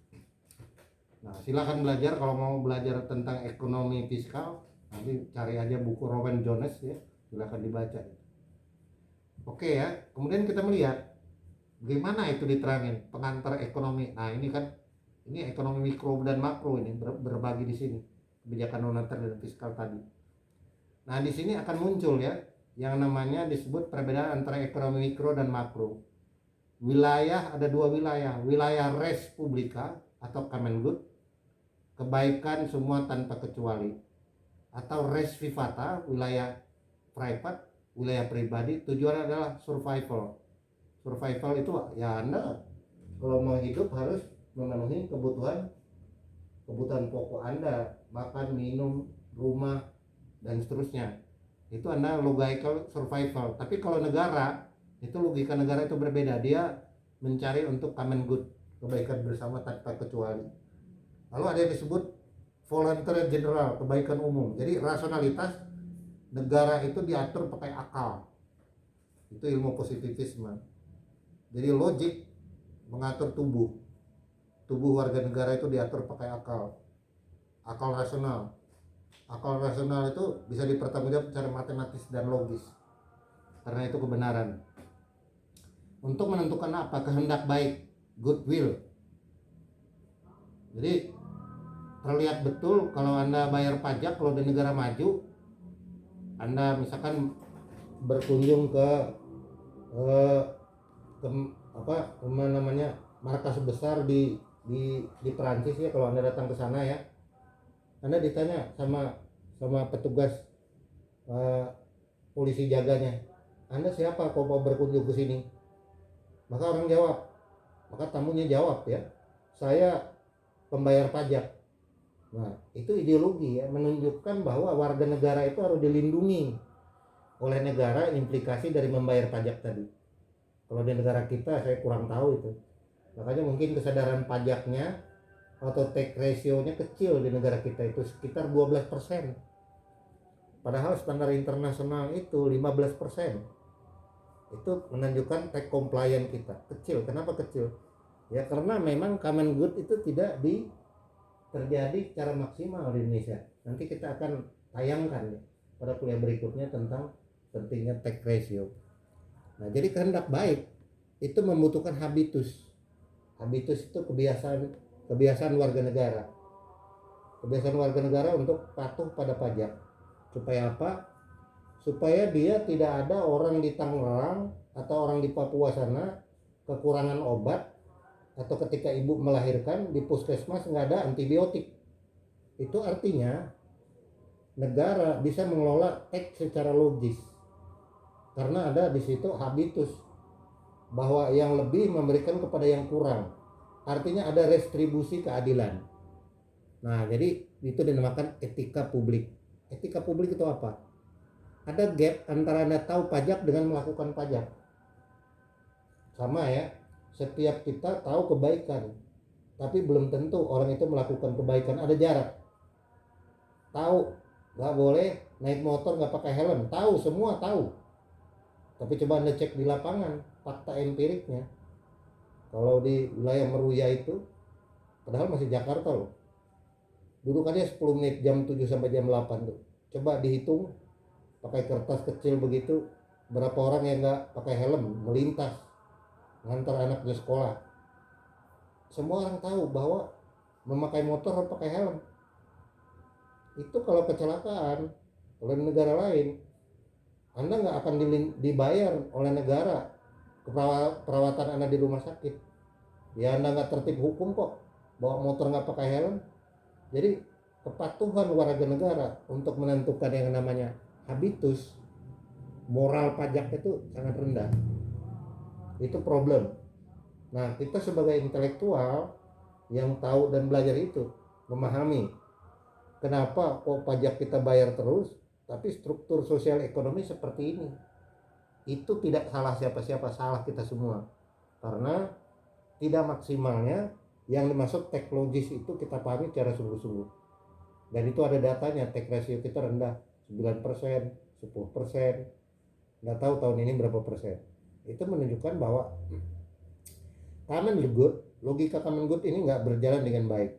Nah, silakan belajar. Kalau mau belajar tentang ekonomi fiskal, nanti cari aja buku Rowan Jones ya, silakan dibaca. Oke ya, kemudian kita melihat bagaimana itu diterangin pengantar ekonomi. Nah, ini kan ekonomi mikro dan makro ini berbagi di sini, kebijakan moneter dan fiskal tadi. Nah, di sini akan muncul ya yang namanya disebut perbedaan antara ekonomi mikro dan makro. Wilayah, ada 2 wilayah. Wilayah res publica atau common good, kebaikan semua tanpa kecuali. Atau res vivata, wilayah private, wilayah pribadi, tujuannya adalah survival. Survival itu ya Anda kalau mau hidup harus memenuhi kebutuhan pokok Anda, makan, minum, rumah, dan seterusnya. Itu Anda logical survival. Tapi kalau negara, itu logika negara itu berbeda. Dia mencari untuk common good, kebaikan bersama tanpa kecuali. Lalu ada yang disebut voluntary general, kebaikan umum. Jadi rasionalitas negara itu diatur pakai akal. Itu ilmu positivisme. Jadi logik mengatur tubuh warga negara itu diatur pakai akal rasional. Akal rasional itu bisa dipertanggungjawabkan secara matematis dan logis, karena itu kebenaran. Untuk menentukan apa? Kehendak baik, goodwill. Jadi terlihat betul kalau Anda bayar pajak, kalau di negara maju, Anda misalkan berkunjung ke markas besar di Perancis ya, kalau Anda datang ke sana ya, Anda ditanya sama petugas polisi jaganya, Anda siapa kok mau berkunjung ke sini? Maka orang jawab, maka tamunya jawab ya, saya pembayar pajak. Nah, itu ideologi ya, menunjukkan bahwa warga negara itu harus dilindungi oleh negara, implikasi dari membayar pajak tadi. Kalau di negara kita saya kurang tahu itu. Makanya mungkin kesadaran pajaknya atau tax ratio-nya kecil di negara kita itu sekitar 12%. Padahal standar internasional itu 15%. Itu menunjukkan tax compliant kita kecil. Kenapa kecil? Ya karena memang common good itu tidak terjadi secara maksimal di Indonesia. Nanti kita akan tayangkan ya, pada kuliah berikutnya tentang pentingnya tax ratio. Nah, jadi kehendak baik itu membutuhkan habitus. Habitus itu kebiasaan warga negara. Kebiasaan warga negara untuk patuh pada pajak. Supaya apa? Supaya dia tidak ada orang di Tangerang atau orang di Papua sana kekurangan obat, atau ketika ibu melahirkan di puskesmas nggak ada antibiotik. Itu artinya negara bisa mengelola tax secara logis karena ada di situ habitus bahwa yang lebih memberikan kepada yang kurang. Artinya ada restribusi keadilan. Nah, jadi itu dinamakan etika publik. Etika publik itu apa? Ada gap antara Anda tahu pajak dengan melakukan pajak. Sama ya, setiap kita tahu kebaikan, tapi belum tentu orang itu melakukan kebaikan. Ada jarak. Tahu nggak boleh naik motor nggak pakai helm, tahu, semua tahu. Tapi coba Anda cek di lapangan, fakta empiriknya. Kalau di wilayah Meruya itu, padahal masih Jakarta loh, dudukannya 10 menit, jam 7 sampai jam 8 tuh. Coba dihitung pakai kertas kecil begitu, berapa orang yang nggak pakai helm melintas ngantar anaknya sekolah. Semua orang tahu bahwa memakai motor harus pakai helm. Itu kalau kecelakaan oleh negara lain, Anda nggak akan dibayar oleh negara perawatan Anda di rumah sakit. Ya Anda nggak tertib hukum kok, bawa motor nggak pakai helm. Jadi kepatuhan warga negara untuk menentukan yang namanya habitus, moral pajak itu sangat rendah. Itu problem. Nah, kita sebagai intelektual yang tahu dan belajar itu memahami kenapa kok pajak kita bayar terus, tapi struktur sosial ekonomi seperti ini. Itu tidak salah siapa-siapa, salah kita semua. Karena tidak maksimalnya yang dimaksud tax logis itu kita pahami secara sungguh-sungguh. Dan itu ada datanya, tax ratio kita rendah, 9%, 10%. Nggak tahu tahun ini berapa persen. Itu menunjukkan bahwa common good, logika common good ini nggak berjalan dengan baik.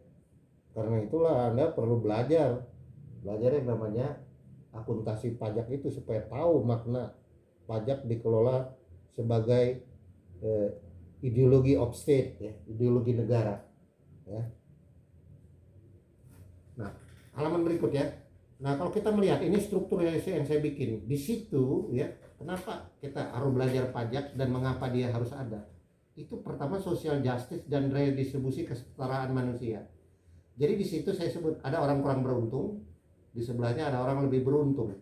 Karena itulah Anda perlu belajar yang namanya akuntansi pajak itu supaya tahu makna pajak dikelola sebagai ideologi of state, ya, ideologi negara. Ya. Nah, halaman berikut ya. Nah, kalau kita melihat ini struktur yang saya bikin di situ ya, kenapa kita harus belajar pajak dan mengapa dia harus ada? Itu pertama social justice dan redistribusi kesetaraan manusia. Jadi di situ saya sebut ada orang kurang beruntung, di sebelahnya ada orang lebih beruntung.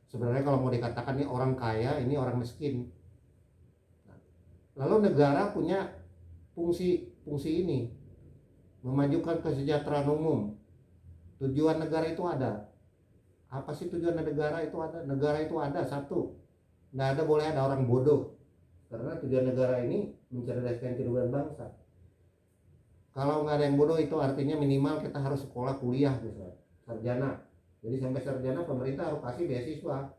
Sebenarnya kalau mau dikatakan ini orang kaya, ini orang miskin. Lalu negara punya fungsi ini, memajukan kesejahteraan umum. Tujuan negara itu ada. Apa sih tujuan negara itu ada? Negara itu ada satu, nggak ada boleh ada orang bodoh. Karena tujuan negara ini mencerdaskan kehidupan bangsa. Kalau nggak ada yang bodoh itu artinya minimal kita harus sekolah kuliah misalnya, sarjana. Jadi sampai sarjana pemerintah harus kasih beasiswa.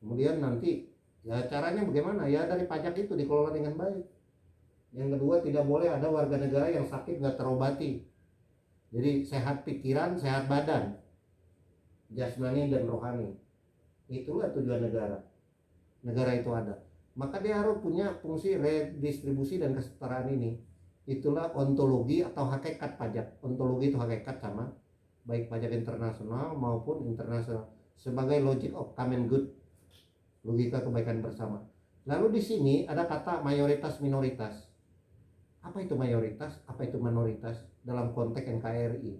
Kemudian nanti ya caranya bagaimana? Ya dari pajak itu dikelola dengan baik. Yang kedua, tidak boleh ada warga negara yang sakit nggak terobati. Jadi sehat pikiran, sehat badan, jasmani dan rohani. Itulah tujuan negara. Negara itu ada. Maka dia harus punya fungsi redistribusi dan kesetaraan ini. Itulah ontologi atau hakikat pajak. Ontologi itu hakikat sama, baik pajak internasional maupun internasional, sebagai logic of common good, logika kebaikan bersama. Lalu di sini ada kata mayoritas minoritas. Apa itu mayoritas? Apa itu minoritas dalam konteks NKRI?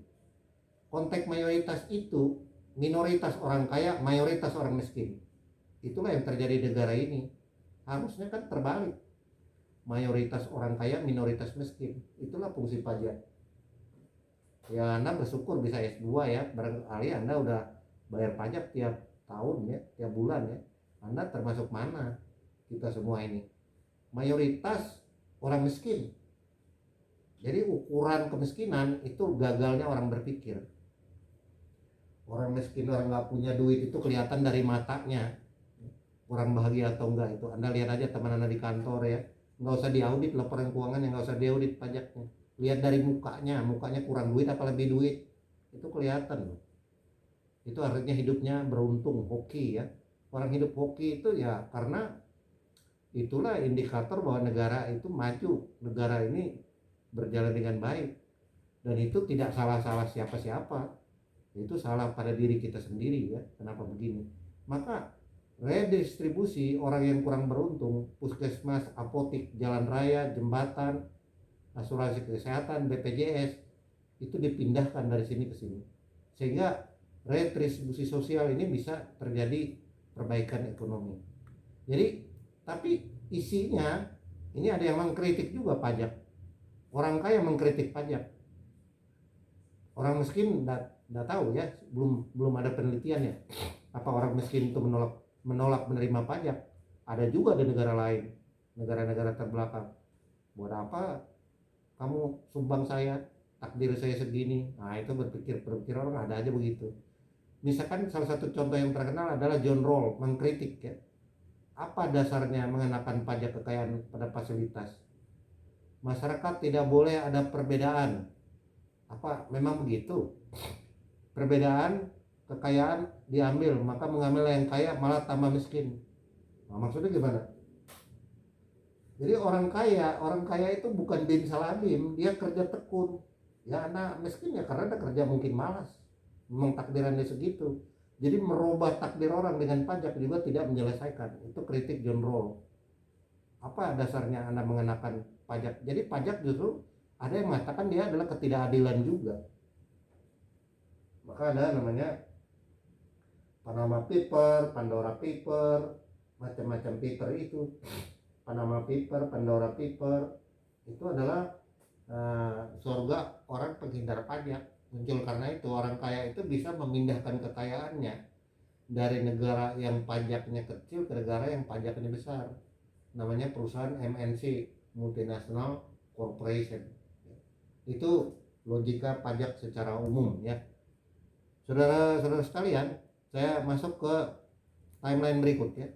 Konteks mayoritas itu minoritas orang kaya, mayoritas orang miskin. Itulah yang terjadi di negara ini. Harusnya kan terbalik. Mayoritas orang kaya, minoritas miskin. Itulah fungsi pajak. Ya Anda bersyukur bisa S2 ya. Barangkali Anda udah bayar pajak tiap tahun ya, tiap bulan ya. Anda termasuk mana kita semua ini? Mayoritas orang miskin. Jadi ukuran kemiskinan itu gagalnya orang berpikir. Orang miskin, orang nggak punya duit itu kelihatan dari matanya, orang bahagia atau enggak. Itu Anda lihat aja teman Anda di kantor ya, nggak usah diaudit laporan keuangan, yang nggak usah diaudit pajaknya, lihat dari mukanya kurang duit apa lebih duit, itu kelihatan loh. Itu artinya hidupnya beruntung, hoki ya. Orang hidup hoki itu ya karena itulah indikator bahwa negara itu maju, negara ini berjalan dengan baik. Dan itu tidak salah-salah siapa-siapa, itu salah pada diri kita sendiri ya. Kenapa begini? Maka redistribusi orang yang kurang beruntung, puskesmas, apotik, jalan raya, jembatan, asuransi kesehatan, BPJS, itu dipindahkan dari sini ke sini, sehingga redistribusi sosial ini bisa terjadi perbaikan ekonomi. Jadi tapi isinya ini ada yang mengkritik juga pajak. Orang kaya mengkritik pajak, orang miskin nggak tahu ya, belum ada penelitian ya apa orang miskin itu menolak menerima pajak. Ada juga di negara lain, negara-negara terbelakang. Buat apa kamu sumbang saya, takdir saya segini? Nah itu berpikir orang ada aja begitu. Misalkan salah satu contoh yang terkenal adalah John Rawls mengkritik ya, apa dasarnya mengenakan pajak kekayaan pada fasilitas? Masyarakat tidak boleh ada perbedaan. Apa memang begitu? Perbedaan kekayaan diambil, maka mengambil yang kaya malah tambah miskin. Nah, maksudnya gimana? Jadi orang kaya itu bukan bin salabim, dia kerja tekun. Ya anak miskin ya karena dia kerja mungkin malas. Memang takdirannya segitu. Jadi merubah takdir orang dengan pajak juga tidak menyelesaikan. Itu kritik John Rawls. Apa dasarnya Anda mengenakan pajak? Jadi pajak justru ada yang mengatakan dia adalah ketidakadilan juga. Maka ada namanya Panama Paper, Pandora Paper, macam-macam paper itu. Panama Paper, Pandora Paper itu adalah surga orang penghindar pajak. Muncul karena itu orang kaya itu bisa memindahkan kekayaannya dari negara yang pajaknya kecil ke negara yang pajaknya besar. Namanya perusahaan MNC, multinational corporation. Itu logika pajak secara umum ya. Saudara-saudara sekalian, saya masuk ke timeline berikut ya.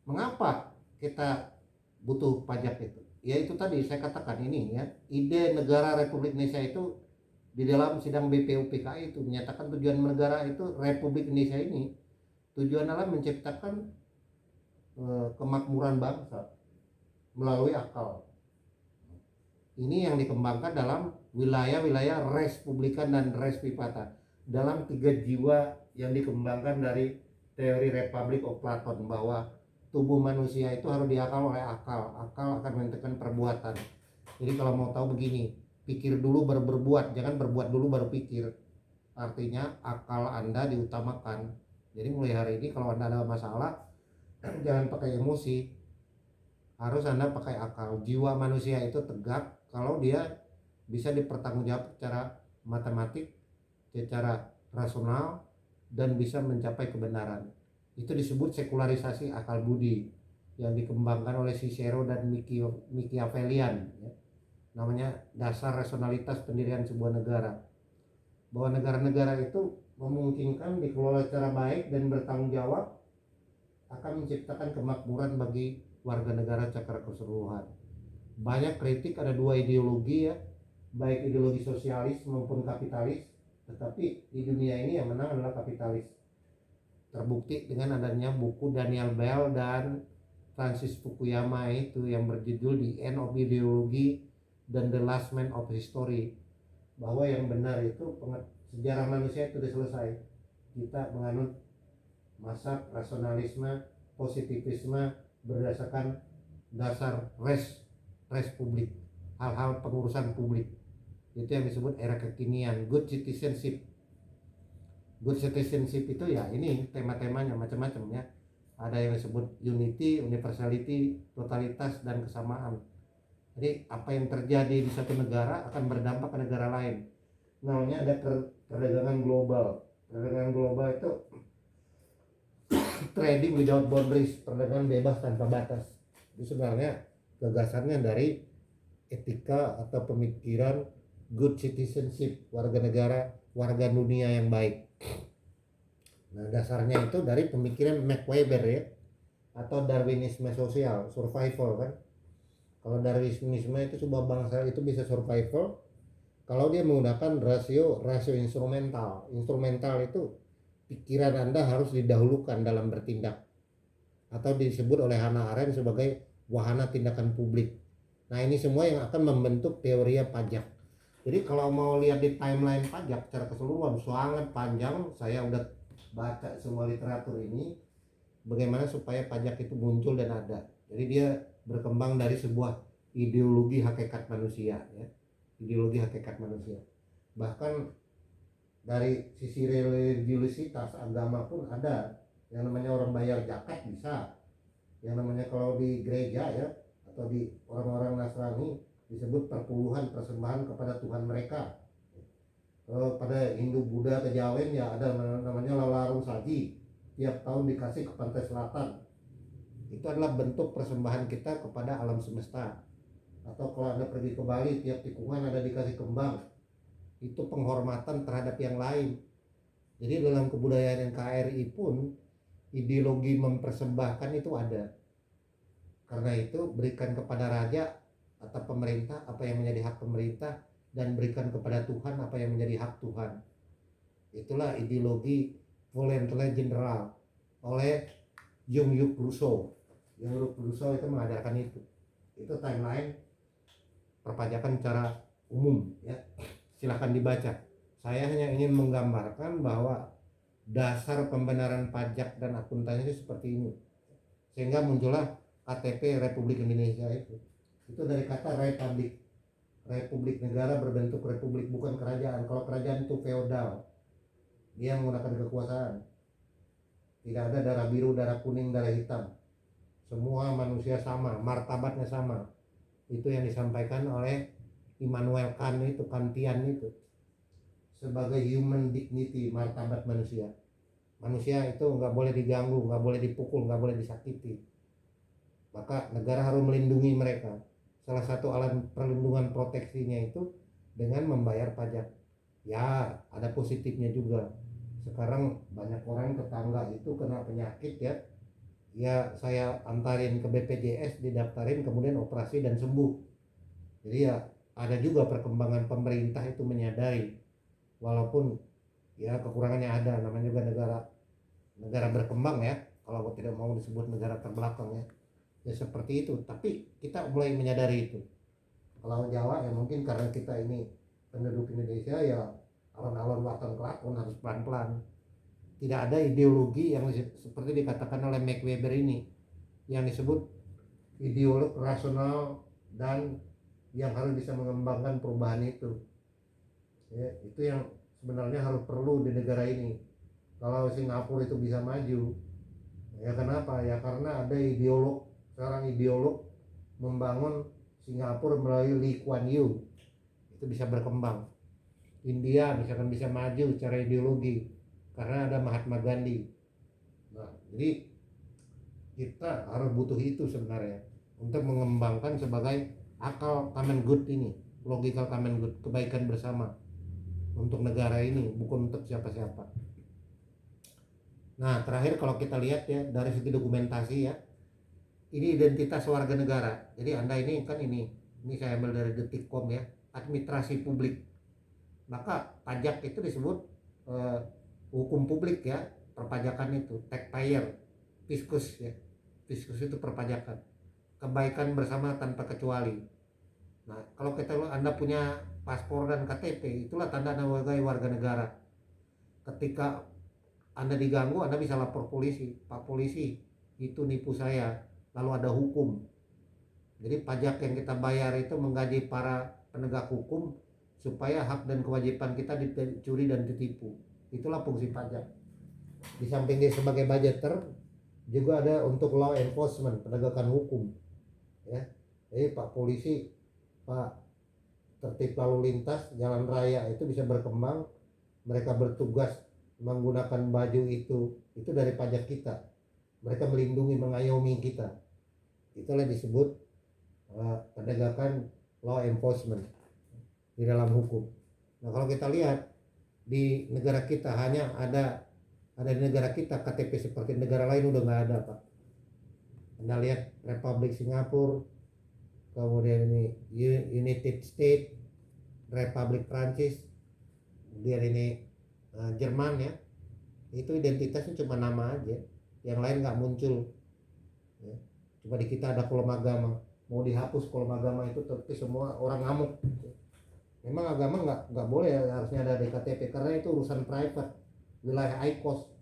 Mengapa kita butuh pajak itu? Ya itu tadi saya katakan ini ya, ide negara Republik Indonesia itu di dalam sidang BPUPKI itu menyatakan tujuan negara itu Republik Indonesia ini tujuan adalah menciptakan kemakmuran bangsa melalui akal. Ini yang dikembangkan dalam wilayah-wilayah res publikan dan res privata, dalam 3 jiwa yang dikembangkan dari teori Republic of Platon, bahwa tubuh manusia itu harus diakal oleh akal. Akal akan menentukan perbuatan. Jadi kalau mau tahu begini, pikir dulu baru berbuat, jangan berbuat dulu baru pikir. Artinya akal Anda diutamakan. Jadi mulai hari ini kalau Anda ada masalah, jangan pakai emosi, harus Anda pakai akal. Jiwa manusia itu tegak kalau dia bisa dipertanggungjawab secara matematik, secara rasional, dan bisa mencapai kebenaran. Itu disebut sekularisasi akal budi yang dikembangkan oleh Cicero dan Machiavellian ya. Namanya dasar rasionalitas pendirian sebuah negara, bahwa negara-negara itu memungkinkan dikelola secara baik dan bertanggung jawab akan menciptakan kemakmuran bagi warga negara secara keseluruhan. Banyak kritik, ada 2 ideologi ya, baik ideologi sosialis maupun kapitalis, tetapi di dunia ini yang menang adalah kapitalis. Terbukti dengan adanya buku Daniel Bell dan Francis Fukuyama itu yang berjudul The End of Ideology dan The Last Man of History, bahwa yang benar itu sejarah manusia itu sudah selesai. Kita menganut masa rasionalisme, positivisme berdasarkan dasar res publik, hal-hal pengurusan publik. Itu yang disebut era kekinian, good citizenship. Good citizenship itu ya ini tema-temanya macam-macam ya. Ada yang disebut unity, universality, totalitas, dan kesamaan. Jadi apa yang terjadi di satu negara akan berdampak ke negara lain. Namanya ada perdagangan global. Perdagangan global itu trading without boundaries, perdagangan bebas tanpa batas. Itu sebenarnya gagasannya dari etika atau pemikiran good citizenship, warga negara, warga dunia yang baik. Nah, dasarnya itu dari pemikiran Max Weber ya, atau Darwinisme sosial, survival kan. Kalau Darwinisme itu sebuah bangsa itu bisa survival kalau dia menggunakan rasio instrumental. Instrumental itu pikiran Anda harus didahulukan dalam bertindak, atau disebut oleh Hannah Arendt sebagai wahana tindakan publik. Nah, ini semua yang akan membentuk teori pajak. Jadi kalau mau lihat di timeline pajak secara keseluruhan sangat panjang. Saya udah baca semua literatur ini, bagaimana supaya pajak itu muncul dan ada. Jadi dia berkembang dari sebuah ideologi hakikat manusia ya. Ideologi hakikat manusia. Bahkan dari sisi religiusitas agama pun ada. Yang namanya orang bayar zakat bisa. Yang namanya kalau di gereja ya, atau di orang-orang Nasrani disebut perpuluhan persembahan kepada Tuhan mereka. Kalau pada Hindu, Buddha, Kejawen ya ada namanya lalarung saji, tiap tahun dikasih ke pantai selatan. Itu adalah bentuk persembahan kita kepada alam semesta. Atau kalau Anda pergi ke Bali, tiap tikungan ada dikasih kembang. Itu penghormatan terhadap yang lain. Jadi dalam kebudayaan NKRI pun ideologi mempersembahkan itu ada. Karena itu berikan kepada raja atau pemerintah apa yang menjadi hak pemerintah, dan berikan kepada Tuhan apa yang menjadi hak Tuhan. Itulah ideologi volontaire general oleh Jean-Luc Rousseau. Jean-Luc Rousseau itu mengajarkan itu. Itu timeline perpajakan secara umum ya. Silahkan dibaca. Saya hanya ingin menggambarkan bahwa dasar pembenaran pajak dan akuntansi seperti ini, sehingga muncullah KTP Republik Indonesia itu dari kata republik, negara berbentuk republik, bukan kerajaan. Kalau kerajaan itu feodal, dia menggunakan kekuasaan. Tidak ada darah biru, darah kuning, darah hitam. Semua manusia sama, martabatnya sama. Itu yang disampaikan oleh Immanuel Kant itu, Kantian itu, sebagai human dignity, martabat manusia. Manusia itu nggak boleh diganggu, nggak boleh dipukul, nggak boleh disakiti. Maka negara harus melindungi mereka. Salah satu alat perlindungan proteksinya itu dengan membayar pajak. Ya, ada positifnya juga. Sekarang banyak orang tetangga itu kena penyakit ya. Ya, saya antarin ke BPJS, didaftarin, kemudian operasi dan sembuh. Jadi ya ada juga perkembangan pemerintah itu menyadari, walaupun ya kekurangannya ada, namanya juga negara berkembang ya, kalau tidak mau disebut negara terbelakang ya. Ya seperti itu, tapi kita mulai menyadari itu. Kalau Jawa ya mungkin karena kita ini penduduk Indonesia ya, alon-alon waton kelakon harus pelan-pelan. Tidak ada ideologi yang seperti dikatakan oleh Max Weber ini, yang disebut ideologi rasional dan yang harus bisa mengembangkan perubahan itu ya. Itu yang sebenarnya harus perlu di negara ini. Kalau Singapura itu bisa maju ya, kenapa ya? Karena ada seorang ideolog membangun Singapura melalui Lee Kuan Yew, itu bisa berkembang. India misalkan bisa maju secara ideologi karena ada Mahatma Gandhi. Nah, jadi kita harus butuh itu sebenarnya untuk mengembangkan sebagai akal common good ini, logical common good, kebaikan bersama untuk negara ini, bukan untuk siapa-siapa. Nah, terakhir kalau kita lihat ya dari segi dokumentasi ya, ini identitas warga negara. Jadi Anda ini kan ini saya ambil dari Detikcom ya, administrasi publik. Maka pajak itu disebut hukum publik ya, perpajakan itu, taxpayer, fiskus ya. Fiskus itu perpajakan, kebaikan bersama tanpa kecuali. Nah, kalau Anda punya paspor dan KTP, itulah tanda Anda sebagai warga negara. Ketika Anda diganggu, Anda bisa lapor polisi, Pak Polisi itu nipu saya, lalu ada hukum. Jadi pajak yang kita bayar itu menggaji para penegak hukum supaya hak dan kewajiban kita dicuri dan ditipu. Itulah fungsi pajak. Di samping dia sebagai budgeter, juga ada untuk law enforcement, penegakan hukum ya. Jadi Pak Polisi, Pak tertib lalu lintas jalan raya itu bisa berkembang. Mereka bertugas menggunakan baju itu dari pajak kita. Mereka melindungi, mengayomi kita. Itulah disebut penegakan law enforcement di dalam hukum. Nah kalau kita lihat di negara kita hanya ada di negara kita KTP seperti negara lain udah nggak ada Pak. Anda lihat Republik Singapura, kemudian ini United States, Republik Prancis, kemudian ini Jerman ya, itu identitasnya cuma nama aja, yang lain nggak muncul ya. Cuma di kita ada kolom agama, mau dihapus kolom agama itu tapi semua orang ngamuk. Memang agama nggak boleh ya, harusnya ada di KTP karena itu urusan private, wilayah IQOS.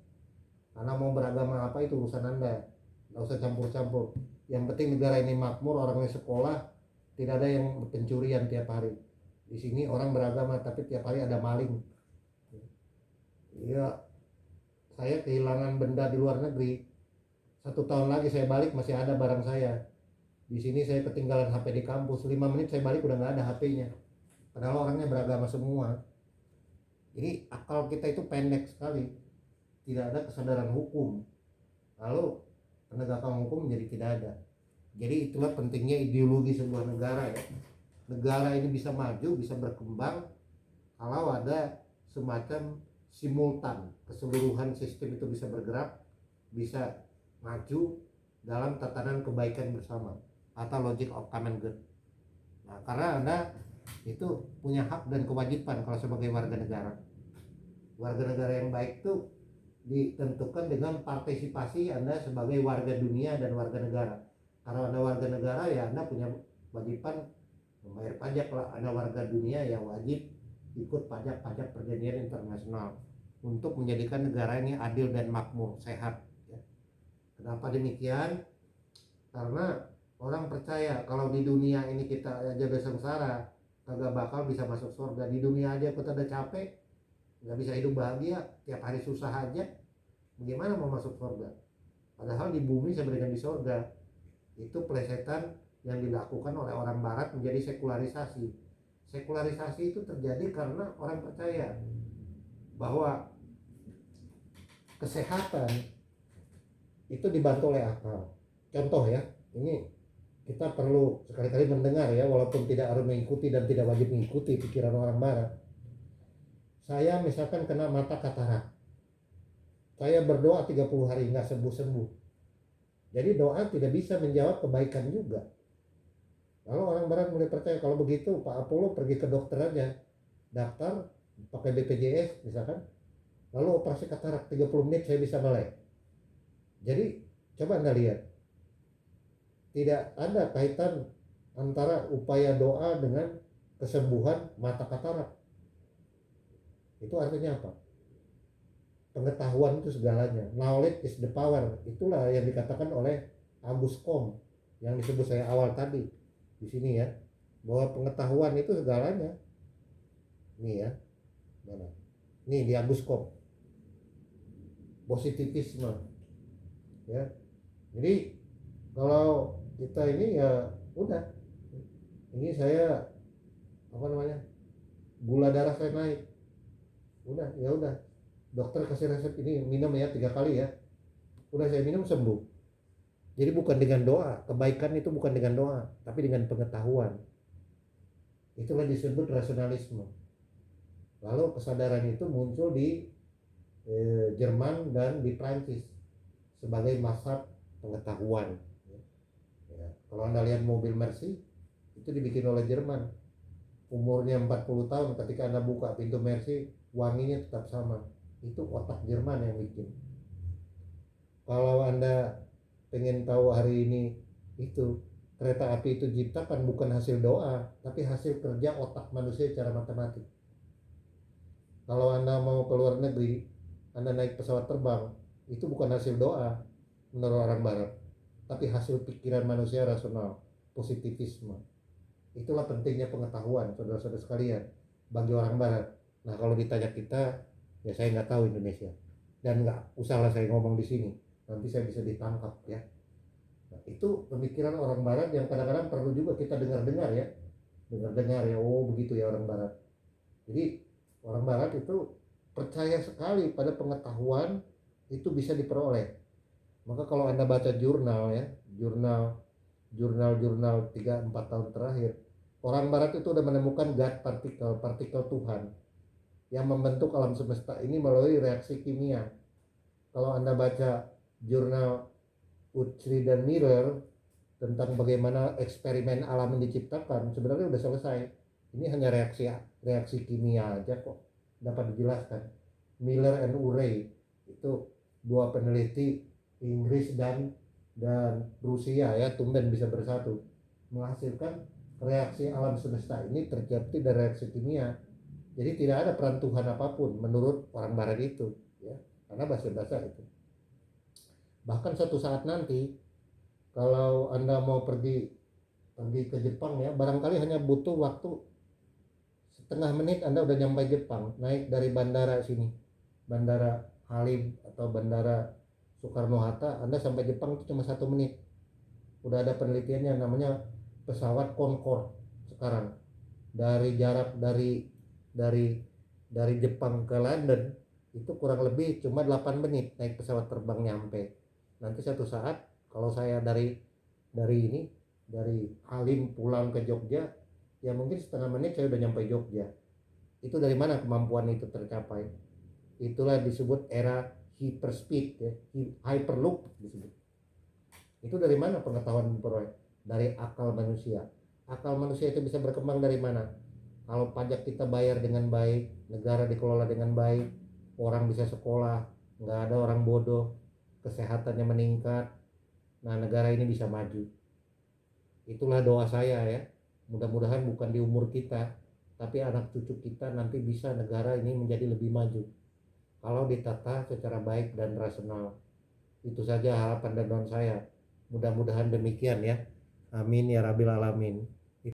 Karena mau beragama apa itu urusan Anda, nggak usah campur-campur. Yang penting negara ini makmur, orangnya sekolah, tidak ada yang pencurian tiap hari. Di sini orang beragama tapi tiap hari ada maling. Ya, saya kehilangan benda di luar negeri. 1 tahun lagi saya balik masih ada barang saya. Di sini saya ketinggalan HP di kampus, 5 menit saya balik udah nggak ada HP-nya. Padahal orangnya beragama semua. Jadi akal kita itu pendek sekali, tidak ada kesadaran hukum, lalu penegakan hukum menjadi tidak ada. Jadi itulah pentingnya ideologi sebuah negara ya. Negara ini bisa maju, bisa berkembang kalau ada semacam simultan, keseluruhan sistem itu bisa bergerak, bisa maju dalam tatanan kebaikan bersama atau logic of common good. Nah, karena Anda itu punya hak dan kewajiban kalau sebagai warga negara. Warga negara yang baik itu ditentukan dengan partisipasi Anda sebagai warga dunia dan warga negara. Kalau Anda warga negara ya Anda punya kewajiban membayar pajak lah. Anda warga dunia ya wajib ikut pajak-pajak perjanjian internasional untuk menjadikan negara ini adil dan makmur, sehat ya. Kenapa demikian? Karena orang percaya kalau di dunia ini kita aja udah sengsara, kagak bakal bisa masuk surga. Di dunia aja kita udah capek, nggak bisa hidup bahagia, tiap hari susah aja, bagaimana mau masuk surga? Padahal di bumi sama dengan di surga. Itu plesetan yang dilakukan oleh orang barat menjadi sekularisasi. Sekularisasi itu terjadi karena orang percaya bahwa kesehatan itu dibantu oleh akal. Contoh ya, ini kita perlu sekali-kali mendengar ya, walaupun tidak harus mengikuti dan tidak wajib mengikuti pikiran orang barat. Saya misalkan kena mata katarak, saya berdoa 30 hari nggak sembuh-sembuh. Jadi doa tidak bisa menjawab kebaikan juga. Lalu orang barat mulai percaya kalau begitu Pak Apollo pergi ke dokter aja, daftar pakai BPJS misalkan, lalu operasi katarak 30 menit saya bisa melek. Jadi coba Anda lihat, tidak ada kaitan antara upaya doa dengan kesembuhan mata katarak. Itu artinya apa? Pengetahuan itu segalanya. Knowledge is the power. Itulah yang dikatakan oleh Auguste Comte yang disebut saya awal tadi di sini ya, bahwa pengetahuan itu segalanya. Nih ya, mana? Nih di Auguste Comte. Positivisme. Ya. Jadi kalau kita ini ya udah, ini saya apa namanya, gula darah saya naik, udah ya udah, dokter kasih resep ini minum ya 3 kali ya, udah saya minum sembuh. Jadi bukan dengan doa, kebaikan itu bukan dengan doa, tapi dengan pengetahuan. Itulah disebut rasionalisme. Lalu kesadaran itu muncul di Jerman dan di Prancis sebagai mazhab pengetahuan. Ya, kalau Anda lihat mobil Mercy itu dibikin oleh Jerman, umurnya 40 tahun, ketika Anda buka pintu Mercy wanginya tetap sama. Itu otak Jerman yang bikin. Kalau Anda pengen tahu hari ini, itu kereta api itu diciptakan bukan hasil doa, tapi hasil kerja otak manusia secara matematik. Kalau Anda mau ke luar negeri, Anda naik pesawat terbang, itu bukan hasil doa menurut orang barat, tapi hasil pikiran manusia rasional, positivisme. Itulah pentingnya pengetahuan, saudara-saudara sekalian, bagi orang barat. Nah kalau ditanya kita, ya saya nggak tahu Indonesia, dan nggak usahlah saya ngomong di sini, nanti saya bisa ditangkap ya. Nah, itu pemikiran orang barat yang kadang-kadang perlu juga kita dengar-dengar ya, oh begitu ya orang barat. Jadi orang barat itu percaya sekali pada pengetahuan itu bisa diperoleh. Maka kalau Anda baca jurnal ya, jurnal 3-4 tahun terakhir, Orang barat itu udah menemukan God partikel Tuhan yang membentuk alam semesta ini melalui reaksi kimia. Kalau Anda baca jurnal Utsri dan Miller tentang bagaimana eksperimen alam yang diciptakan, sebenarnya udah selesai. Ini hanya reaksi kimia aja kok dapat dijelaskan. Miller and Urey itu dua peneliti Inggris dan Rusia ya, tumben bisa bersatu menghasilkan reaksi alam semesta ini terjadi dari reaksi kimia. Jadi tidak ada peran Tuhan apapun menurut orang barat itu ya, karena bahasa itu. Bahkan suatu saat nanti kalau Anda mau pergi ke Jepang ya, barangkali hanya butuh waktu setengah menit Anda udah nyampe Jepang, naik dari bandara sini, bandara Halim atau bandara Soekarno-Hatta, Anda sampai Jepang itu cuma 1 menit. Udah ada penelitiannya namanya pesawat Concorde sekarang. Dari jarak dari Jepang ke London itu kurang lebih cuma 8 menit naik pesawat terbang nyampe. Nanti satu saat kalau saya dari Halim pulang ke Jogja, ya mungkin setengah menit saya udah nyampe Jogja. Itu dari mana kemampuan itu tercapai? Itulah disebut era hyperspeed ya, hyperloop disebut. Itu dari mana pengetahuan diperoleh? Dari akal manusia. Akal manusia itu bisa berkembang dari mana? Kalau pajak kita bayar dengan baik, negara dikelola dengan baik, orang bisa sekolah, nggak ada orang bodoh, kesehatannya meningkat, nah negara ini bisa maju. Itulah doa saya ya, mudah-mudahan bukan di umur kita, tapi anak cucu kita nanti bisa negara ini menjadi lebih maju kalau ditata secara baik dan rasional. Itu saja harapan dan doa saya, mudah-mudahan demikian ya, amin ya rabbil alamin.